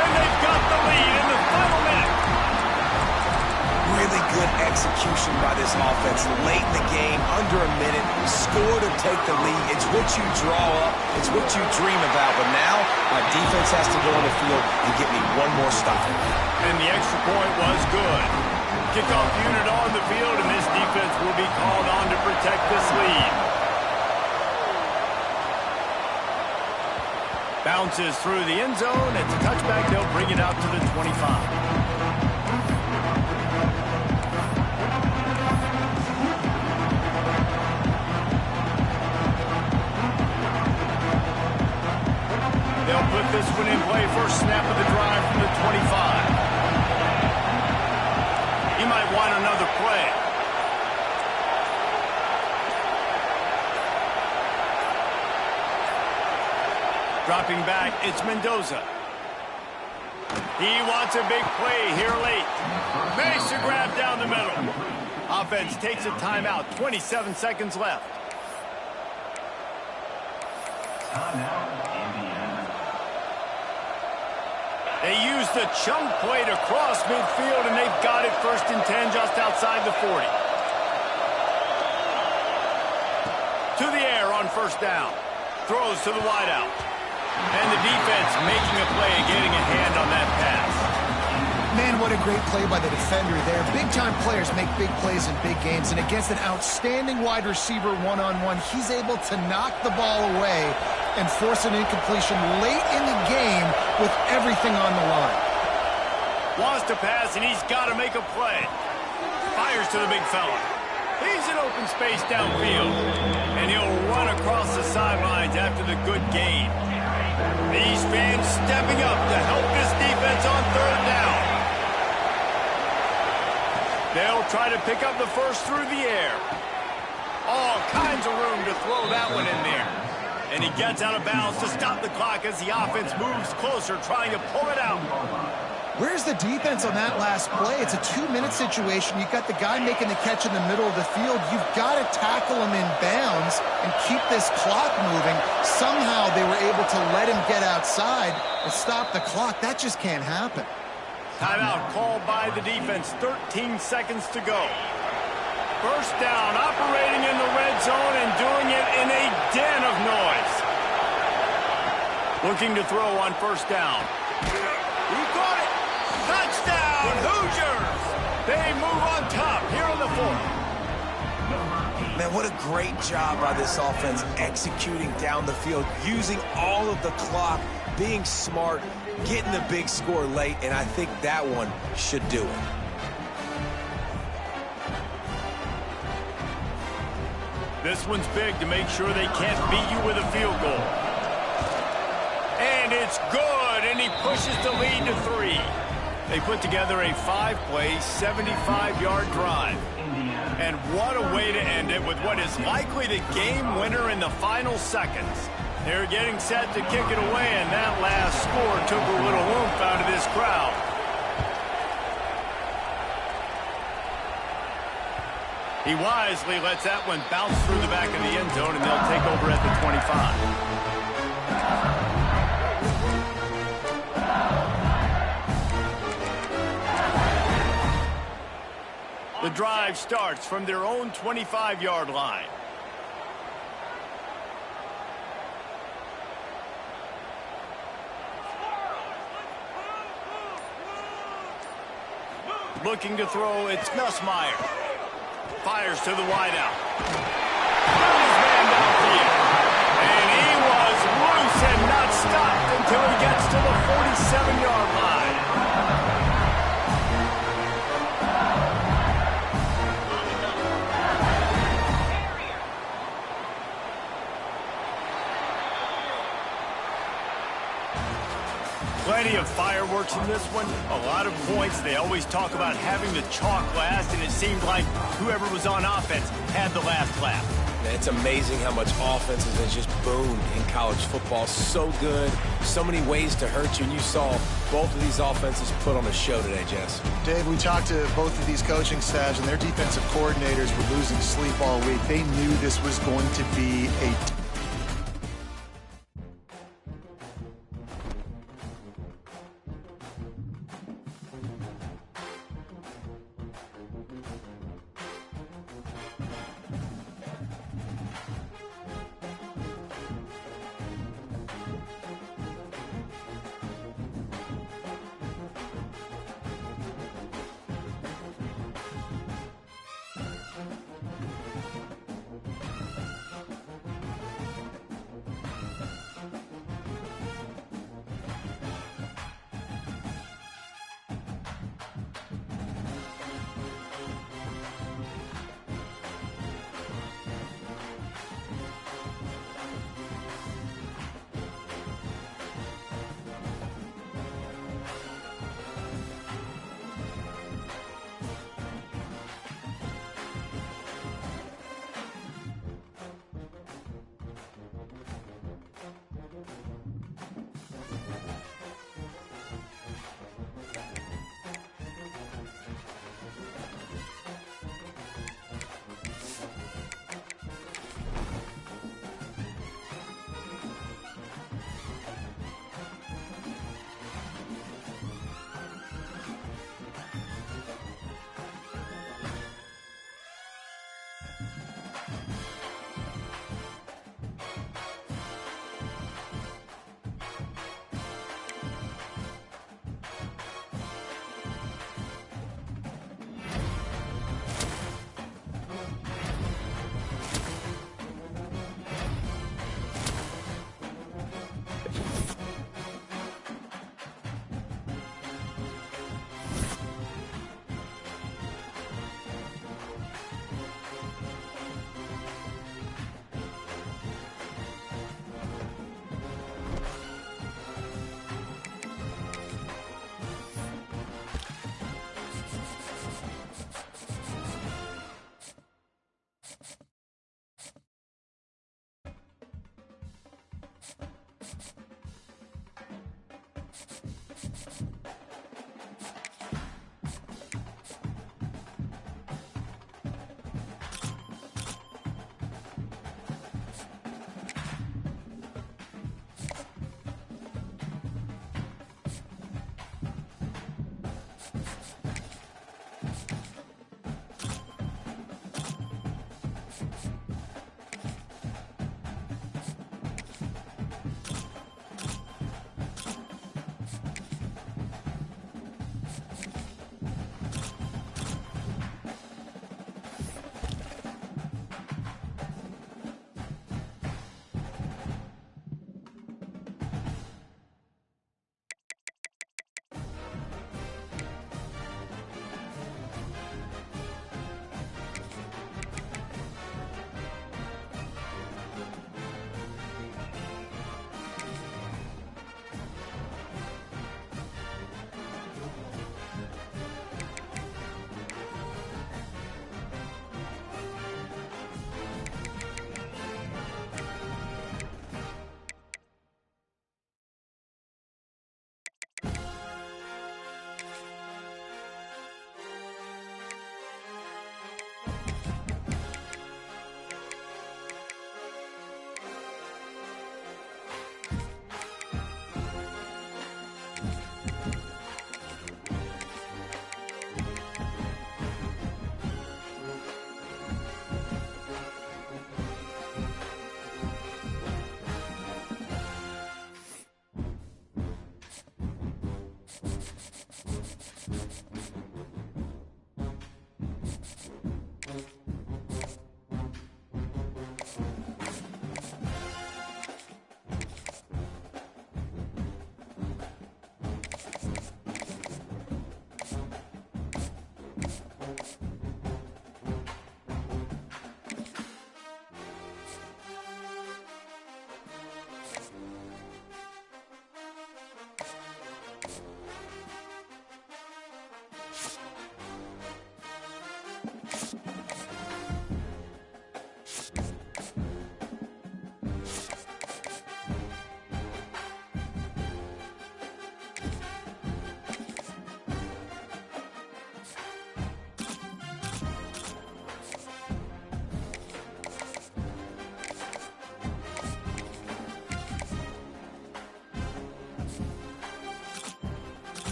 And they've got the lead in the final minute. Really good execution by this offense late in the game, under a minute, score to take the lead. It's what you draw up, it's what you dream about, but now my defense has to go on the field and get me one more stop. And the extra point was good. Kickoff unit on the field, and this defense will be called on to protect this lead. Bounces through the end zone. It's a touchback. They'll bring it out to the 25. They'll put this one in play. First snap of the drive from the 25. He might want another play. Dropping back, it's Mendoza. He wants a big play here late. Makes a grab down the middle. Offense takes a timeout. 27 seconds left. They use the chunk play to cross midfield, and they've got it 1st and 10 just outside the 40. To the air on 1st down. Throws to the wideout. And the defense making a play, getting a hand on that pass. Man, what a great play by the defender there. Big-time players make big plays in big games, and against an outstanding wide receiver one-on-one, he's able to knock the ball away and force an incompletion late in the game with everything on the line. Wants to pass, and he's got to make a play. Fires to the big fella. He's in open space downfield, and he'll run across the sidelines after the good gain. These fans stepping up to help this defense on 3rd down. They'll try to pick up the first through the air. All kinds of room to throw that one in there. And he gets out of bounds to stop the clock as the offense moves closer, trying to pull it out. Where's the defense on that last play? It's a 2-minute situation. You've got the guy making the catch in the middle of the field. You've got to tackle him in bounds and keep this clock moving. Somehow they were able to let him get outside and stop the clock. That just can't happen. Timeout called by the defense. 13 seconds to go. 1st down, operating in the red zone and doing it in a den of noise. Looking to throw on 1st down. He caught it. Touchdown, Hoosiers! They move on top here in the 4th. Man, what a great job by this offense executing down the field, using all of the clock, being smart, getting the big score late, and I think that one should do it. This one's big to make sure they can't beat you with a field goal. And it's good, and he pushes the lead to 3. They put together a 5-play, 75-yard drive. And what a way to end it with what is likely the game winner in the final seconds. They're getting set to kick it away, and that last score took a little oomph out of this crowd. He wisely lets that one bounce through the back of the end zone, and they'll take over at the 25. The drive starts from their own 25-yard line. Looking to throw, it's Nussmeier. Fires to the wideout. till he gets to the 47-yard line. Plenty of fireworks in this one. A lot of points. They always talk about having the chalk last, and it seemed like whoever was on offense had the last laugh. It's amazing how much offense has just boomed in college football. So good, so many ways to hurt you, and you saw both of these offenses put on a show today, Jess. Dave, we talked to both of these coaching staffs, and their defensive coordinators were losing sleep all week. They knew this was going to be a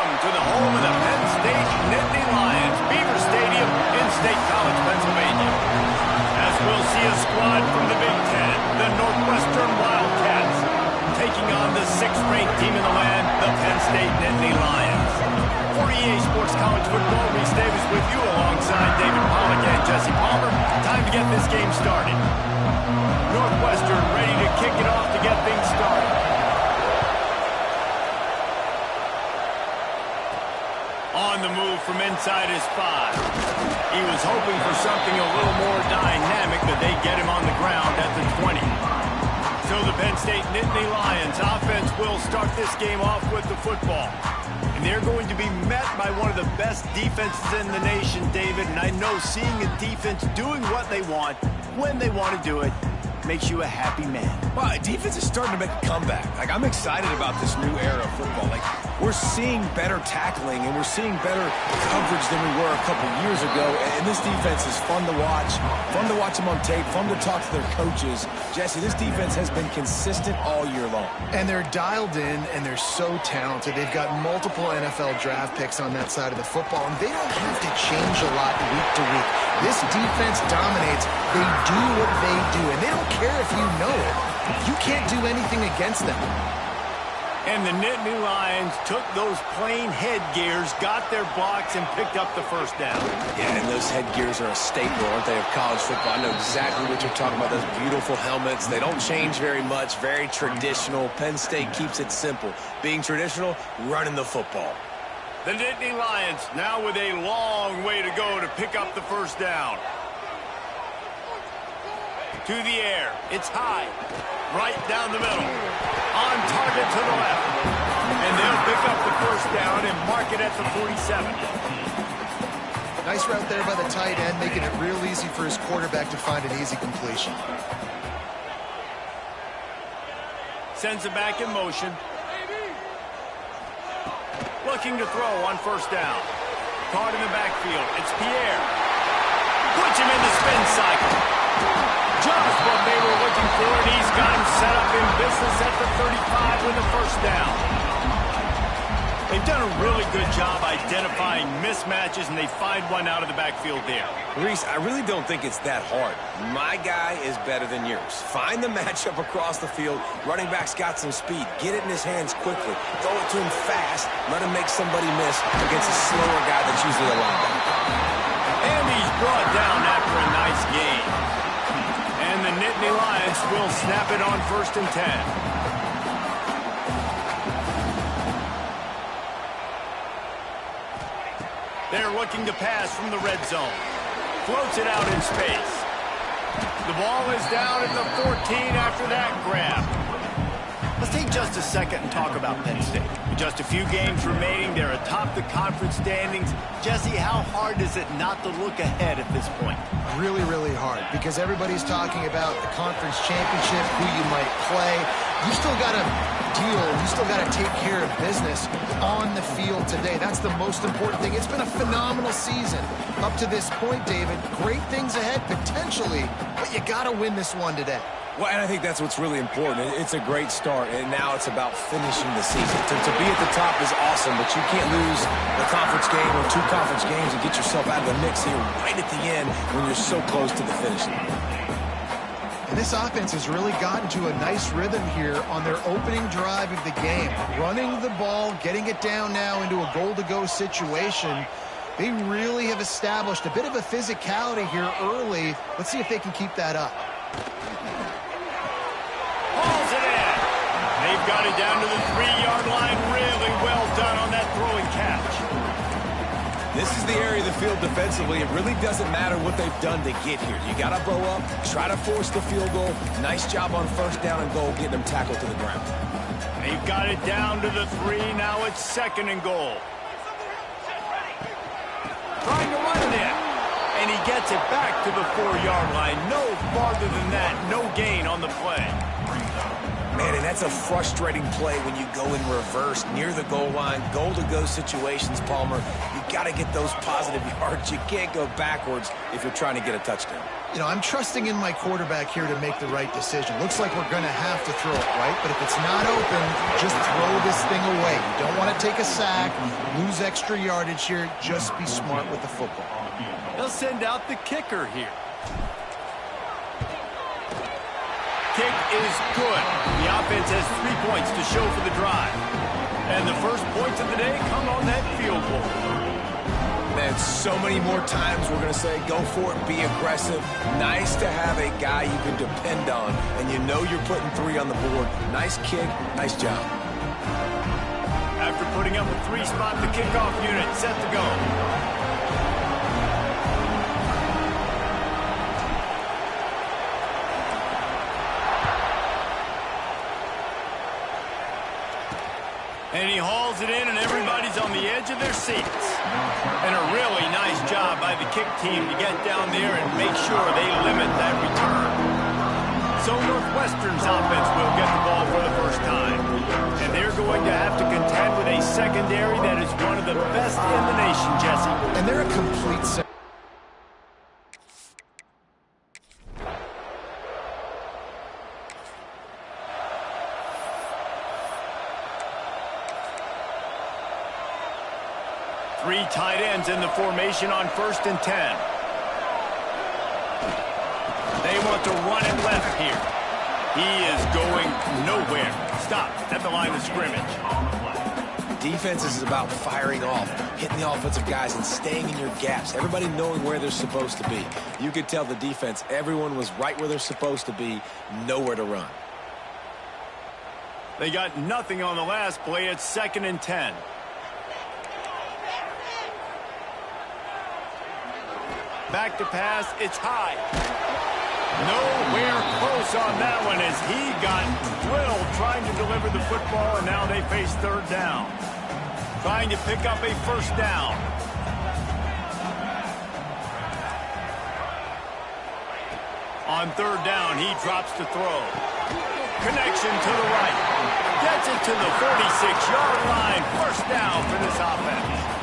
welcome to the home of the Penn State Nittany Lions, Beaver Stadium in State College, Pennsylvania. As we'll see a squad from the Big Ten, the Northwestern Wildcats, taking on the 6th-ranked team in the land, the Penn State Nittany Lions. For EA Sports College Football, Reese Davis with you alongside David Pollack and Jesse Palmer. Time to get this game started. Northwestern ready to kick it off to get things started. On the move from inside his 5. He was hoping for something a little more dynamic, but they get him on the ground at the 20. So the Penn State Nittany Lions offense will start this game off with the football. And they're going to be met by one of the best defenses in the nation, David. And I know seeing a defense doing what they want, when they want to do it, makes you a happy man. Wow, defense is starting to make a comeback. Like, I'm excited about this new era of football. Like, we're seeing better tackling and we're seeing better coverage than we were a couple years ago. And this defense is fun to watch them on tape, fun to talk to their coaches. Jesse, this defense has been consistent all year long. And they're dialed in, and they're so talented. They've got multiple NFL draft picks on that side of the football, and they don't have to change a lot week to week. This defense dominates. They do what they do, and they don't care if you know it. You can't do anything against them. And the Nittany Lions took those plain headgears, got their blocks, and picked up the first down. Yeah, and those headgears are a staple, aren't they, of college football? I know exactly what you're talking about, those beautiful helmets. They don't change very much, very traditional. Penn State keeps it simple. Being traditional, running the football. The Nittany Lions now with a long way to go to pick up the first down. To the air. It's high. Right down the middle. On target to the left. And they'll pick up the first down and mark it at the 47. Nice route there by the tight end, making it real easy for his quarterback to find an easy completion. Sends it back in motion. Looking to throw on first down. Caught in the backfield. It's Pierre. Puts him in the spin cycle. Just what they were looking for, and he's got him set up in business at the 35 with the first down. They've done a really good job identifying mismatches, and they find one out of the backfield there. Reese, I really don't think it's that hard. My guy is better than yours. Find the matchup across the field. Running back's got some speed. Get it in his hands quickly. Throw it to him fast. Let him make somebody miss against a slower guy that's usually a linebacker. And he's brought down after a nice gain. And the Nittany Lions will snap it on 1st and 10. They're looking to pass from the red zone. Floats it out in space. The ball is down at the 14 after that grab. Let's take just a second and talk about Penn State. With just a few games remaining, they're atop the conference standings. Jesse, how hard is it not to look ahead at this point? Really, really hard, because everybody's talking about the conference championship, who you might play. You still got to deal, you still got to take care of business on the field today. That's the most important thing. It's been a phenomenal season up to this point, David. Great things ahead, potentially, but you got to win this one today. Well, and I think that's what's really important. It's a great start, and now it's about finishing the season. To be at the top is awesome, but you can't lose a conference game or 2 conference games and get yourself out of the mix here right at the end when you're so close to the finish line. And this offense has really gotten to a nice rhythm here on their opening drive of the game. Running the ball, getting it down now into a goal-to-go situation. They really have established a bit of a physicality here early. Let's see if they can keep that up. Hauls it in. They've got it down to the 3-yard line. Really well done on that throw and catch. This is the area of the field defensively. It really doesn't matter what they've done to get here. You got to bow up, try to force the field goal. Nice job on first down and goal, getting them tackled to the ground. They've got it down to the 3. Now it's 2nd and goal. Trying to run it in. And he gets it back to the 4-yard line. No farther than that. No gain on the play. Man, and that's a frustrating play when you go in reverse near the goal line, goal-to-go situations, Palmer. You got to get those positive yards. You can't go backwards if you're trying to get a touchdown. You know, I'm trusting in my quarterback here to make the right decision. Looks like we're going to have to throw it, right? But if it's not open, just throw this thing away. You don't want to take a sack, lose extra yardage here. Just be smart with the football. They'll send out the kicker here. Kick is good. The offense has 3 points to show for the drive. And the first points of the day come on that field goal. Man, so many more times we're going to say, go for it, be aggressive. Nice to have a guy you can depend on, and you know you're putting 3 on the board. Nice kick, nice job. After putting up a 3-spot, the kickoff unit set to go. And he hauls it in, and everybody's on the edge of their seats. And a really nice job by the kick team to get down there and make sure they limit that return. So Northwestern's offense will get the ball for the first time. And they're going to have to contend with a secondary that is one of the best in the nation, Jesse. And they're a complete secondary. Three tight ends in the formation on 1st and 10. They want to run it left here. He is going nowhere. Stop at the line of scrimmage. Defense is about firing off, hitting the offensive guys and staying in your gaps. Everybody knowing where they're supposed to be. You could tell the defense, everyone was right where they're supposed to be, nowhere to run. They got nothing on the last play. It's 2nd and 10. Back to pass, it's high. Nowhere close on that one as he got drilled trying to deliver the football, and now they face 3rd down. Trying to pick up a 1st down. On 3rd down, he drops to throw. Connection to the right. Gets it to the 46-yard line. 1st down for this offense.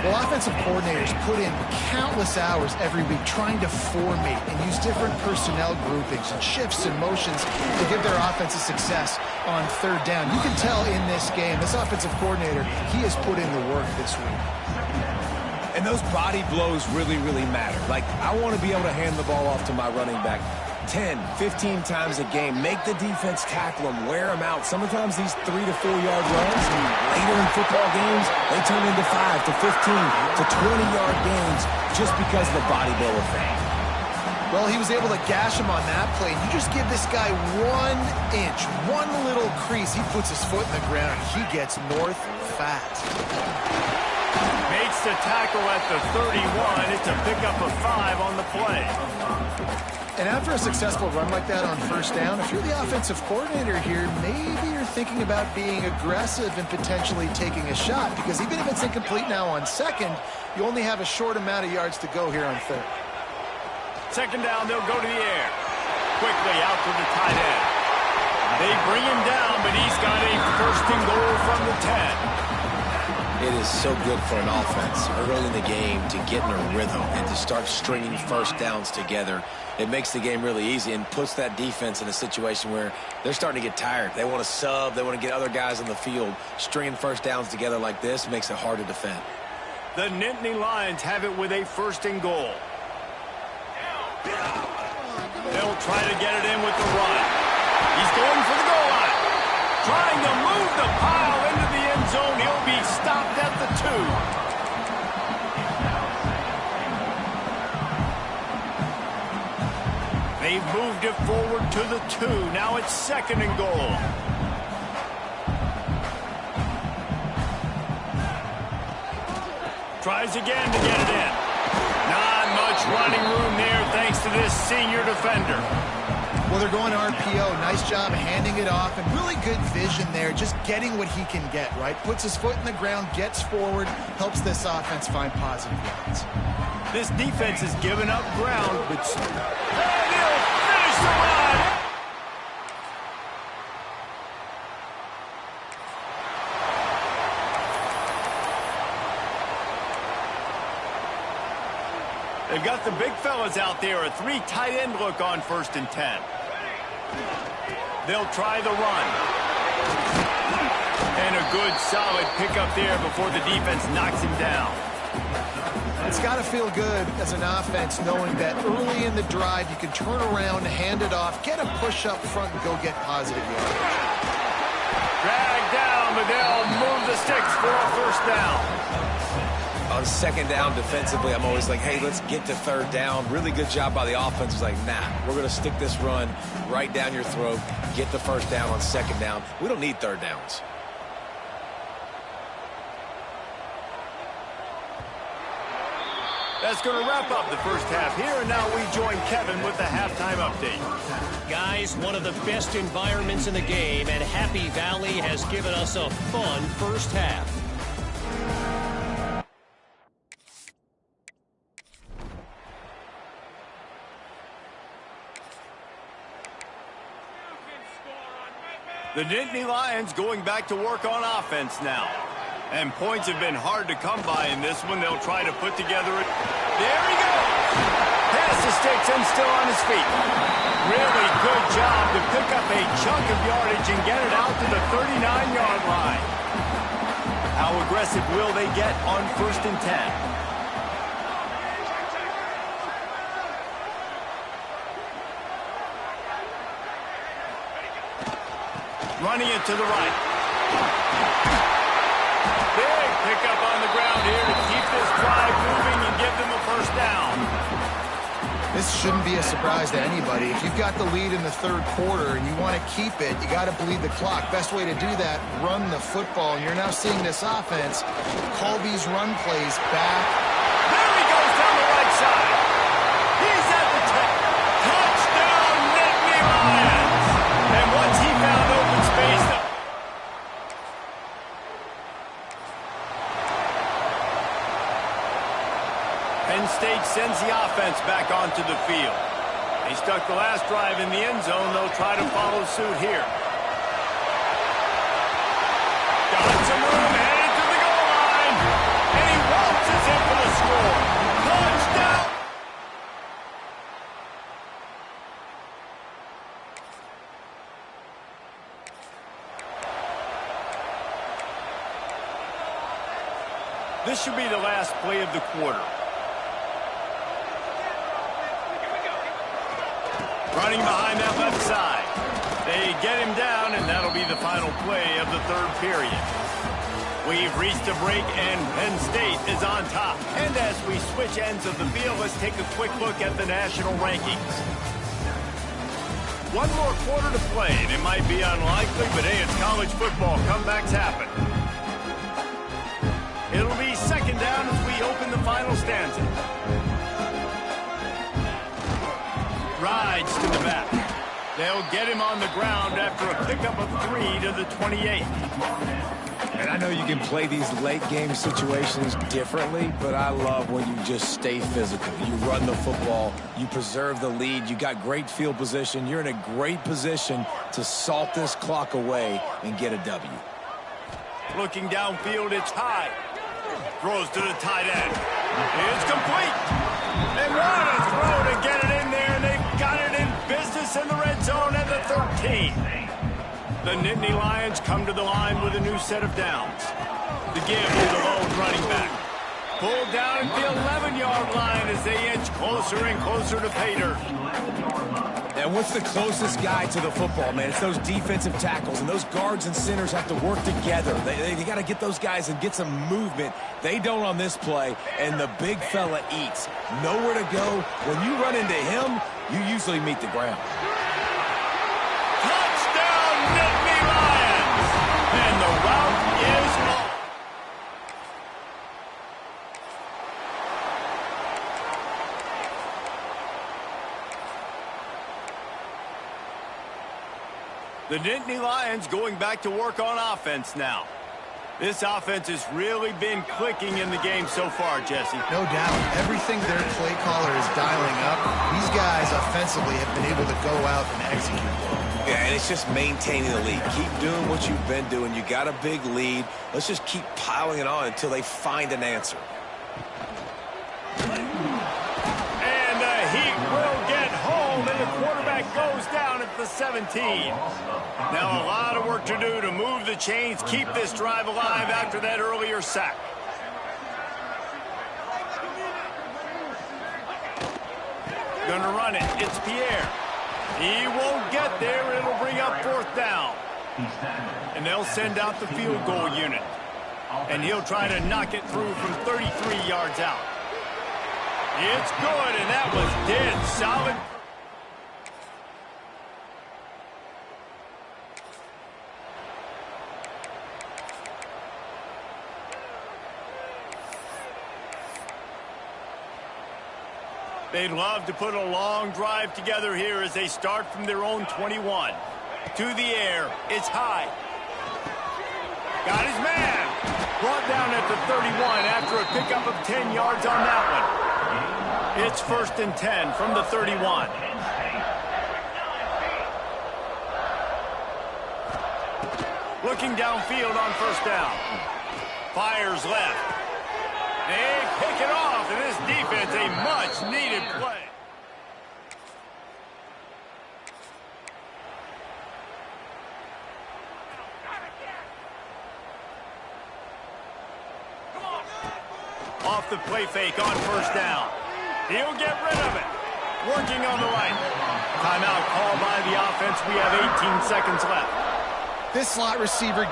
Well, offensive coordinators put in countless hours every week trying to formate and use different personnel groupings and shifts and motions to give their offensive success on 3rd down. You can tell in this game, this offensive coordinator, he has put in the work this week. And those body blows really, really matter. Like, I want to be able to hand the ball off to my running back 10, 15 times a game. Make the defense tackle them, wear them out. Sometimes these 3 to 4 yard runs, later in football games, they turn into 5 to 15 to 20-yard games just because of the body blow effect. Well, he was able to gash him on that play. You just give this guy 1 inch, one little crease. He puts his foot in the ground, and he gets north fast. Makes the tackle at the 31. It's a pickup of 5 on the play. And after a successful run like that on 1st down, if you're the offensive coordinator here, maybe you're thinking about being aggressive and potentially taking a shot, because even if it's incomplete now on 2nd, you only have a short amount of yards to go here on 3rd. 2nd down, they'll go to the air. Quickly out to the tight end. They bring him down, but he's got a 1st and goal from the 10. It is so good for an offense early in the game to get in a rhythm and to start stringing 1st downs together. It makes the game really easy and puts that defense in a situation where they're starting to get tired. They want to sub. They want to get other guys on the field. Stringing 1st downs together like this makes it hard to defend. The Nittany Lions have it with a 1st and goal. They'll try to get it in with the run. He's going for the goal line. Trying to move the pile into the end zone. He'll be stopped at the 2. They've moved it forward to the 2. Now it's 2nd and goal. Tries again to get it in. Not much running room there thanks to this senior defender. Well, they're going RPO. Nice job handing it off, and really good vision there, just getting what he can get, right? Puts his foot in the ground, gets forward, helps this offense find positive yards. This defense has given up ground, but and he'll finish the run. They've got the big fellas out there, a 3 tight end look on 1st and 10. They'll try the run. And a good, solid pickup there before the defense knocks him down. It's got to feel good as an offense knowing that early in the drive you can turn around, hand it off, get a push up front, and go get positive yardage. Drag down, but they'll move the sticks for a 1st down. On 2nd down defensively, I'm always like, hey, let's get to 3rd down. Really good job by the offense. It's like, nah, we're going to stick this run right down your throat, get the 1st down on 2nd down. We don't need 3rd downs. That's going to wrap up the 1st half here, and now we join Kevin with the halftime update. Guys, one of the best environments in the game, and Happy Valley has given us a fun 1st half. The Nittany Lions going back to work on offense now. And points have been hard to come by in this one. They'll try to put together it. There he goes! Past the sticks and still on his feet. Really good job to pick up a chunk of yardage and get it out to the 39-yard line. How aggressive will they get on 1st and 10? Running it to the right. Big pickup on the ground here to keep this drive moving and give them a 1st down. This shouldn't be a surprise to anybody. If you've got the lead in the 3rd quarter and you want to keep it, you got to bleed the clock. Best way to do that, run the football. And you're now seeing this offense call these run plays back. There he goes down the right side. He's at the 10. Touchdown, Nittany Lions. And once he found open space, Penn State sends the offense back onto the field. They stuck the last drive in the end zone. They'll try to follow suit here. Got some room, headed to the goal line. And he waltzes in for the score. Touchdown! This should be the last play of the quarter. Running behind that left side. They get him down, and that'll be the final play of the 3rd period. We've reached a break, and Penn State is on top. And as we switch ends of the field, let's take a quick look at the national rankings. One more quarter to play, and it might be unlikely, but hey, it's college football. Comebacks happen. It'll be 2nd down as we open the final stanza. Rides to the back. They'll get him on the ground after a pickup of 3 to the 28. And I know you can play these late game situations differently, but I love when you just stay physical. You run the football, you preserve the lead, you got great field position, you're in a great position to salt this clock away and get a W. Looking downfield, it's high. Throws to the tight end. It's complete. They want to throw to get it in there, and they've got it in business in the red zone at the 13. The Nittany Lions come to the line with a new set of downs. The give to the lone running back. Pulled down at the 11-yard line as they inch closer and closer to pay dirt. And what's the closest guy to the football, man? It's those defensive tackles, and those guards and centers have to work together. They got to get those guys and get some movement. They don't on this play, and the big fella eats. Nowhere to go. When you run into him, you usually meet the ground. Touchdown, Nittany Lions! And the route is on. The Nittany Lions going back to work on offense now. This offense has really been clicking in the game so far, Jesse. No doubt. Everything their play caller is dialing up, these guys offensively have been able to go out and execute. Yeah, and it's just maintaining the lead. Keep doing what you've been doing. You got a big lead. Let's just keep piling it on until they find an answer. it goes down at the 17. Now a lot of work to do to move the chains, keep this drive alive after that earlier sack. Gonna run it. It's Pierre. He won't get there. It'll bring up 4th down. And they'll send out the field goal unit. And he'll try to knock it through from 33 yards out. It's good, and that was dead solid. They'd love to put a long drive together here as they start from their own 21. To the air, it's high. Got his man. Brought down at the 31 after a pickup of 10 yards on that one. It's 1st and 10 from the 31. Looking downfield on 1st down. Fires left. They pick it off, and this defense, a much-needed play. Off the play fake on 1st down. He'll get rid of it. Working on the right. Timeout called by the offense. We have 18 seconds left. This slot receiver...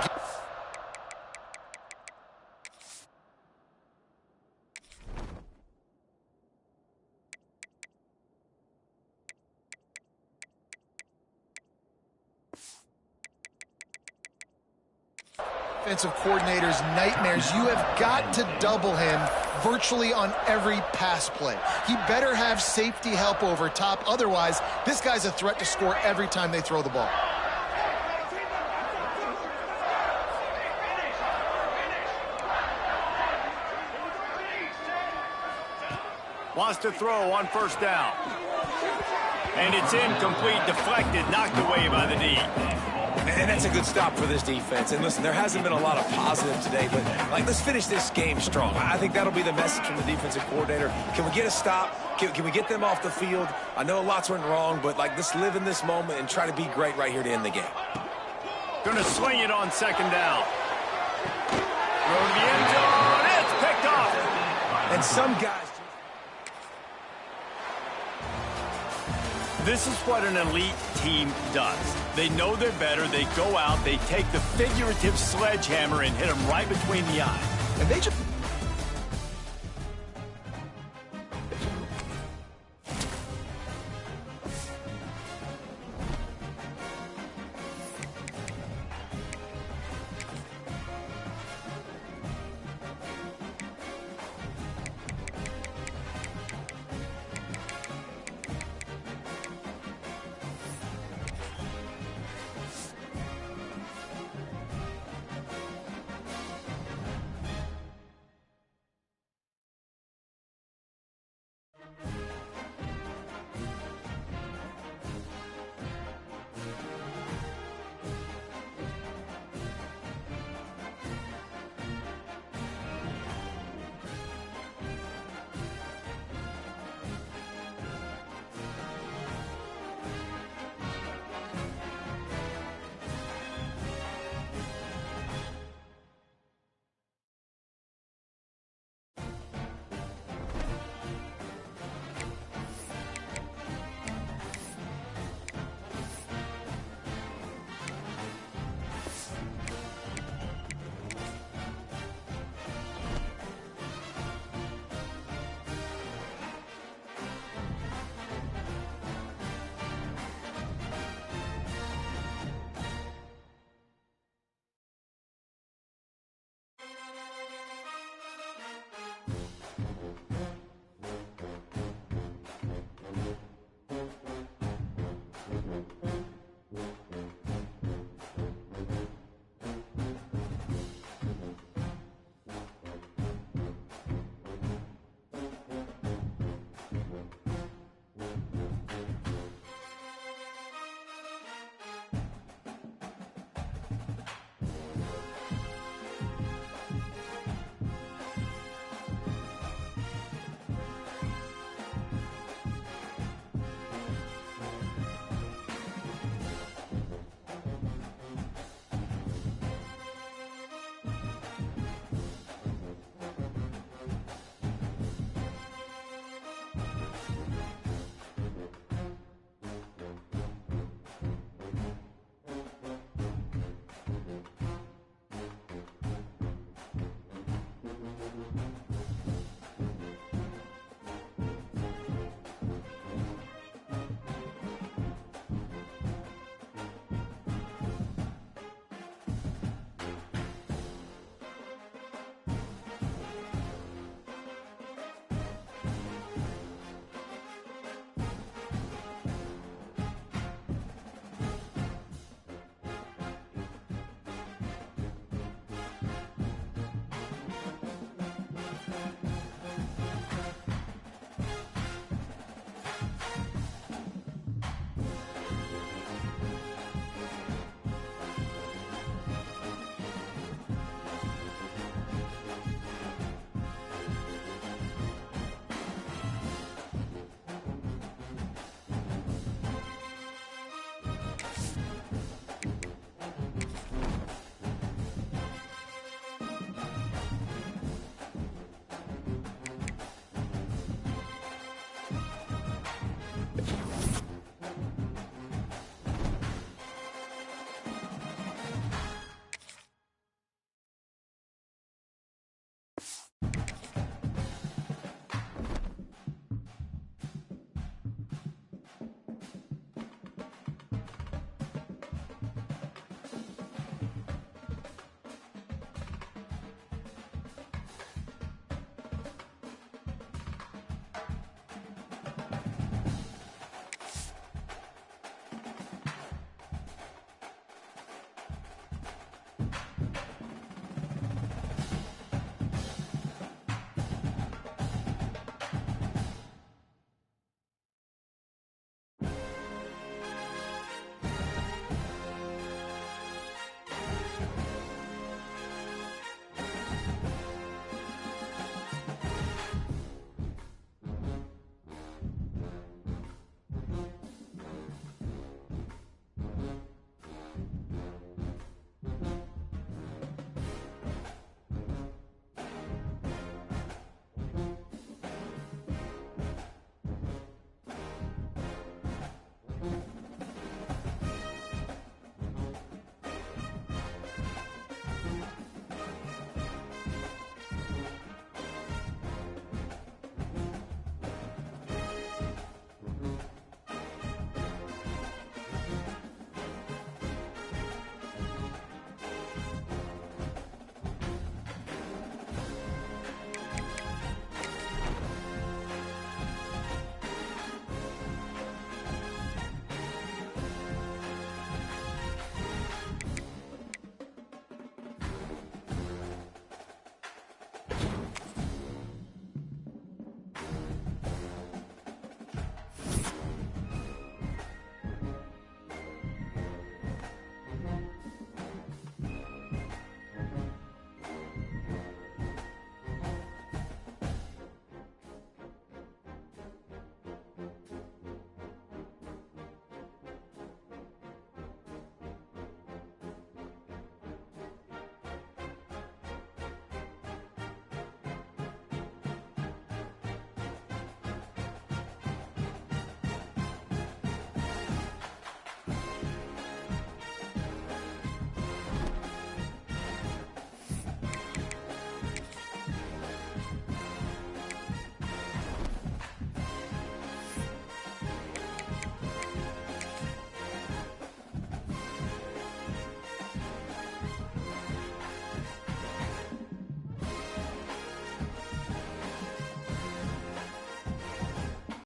Offensive coordinator's nightmares. You have got to double him virtually on every pass play. He better have safety help over top. Otherwise, this guy's a threat to score every time they throw the ball. Wants to throw on 1st down. And it's incomplete, deflected, knocked away by the D. And that's a good stop for this defense. And listen, there hasn't been a lot of positive today, but let's finish this game strong. I think that'll be the message from the defensive coordinator. Can we get a stop? Can we get them off the field? I know lots went wrong, but let's live in this moment and try to be great right here to end the game. Gonna swing it on 2nd down. Throw to the end zone. It's picked off. And some guys... This is what an elite team does. They know they're better. They go out. They take the figurative sledgehammer and hit them right between the eyes. And they just...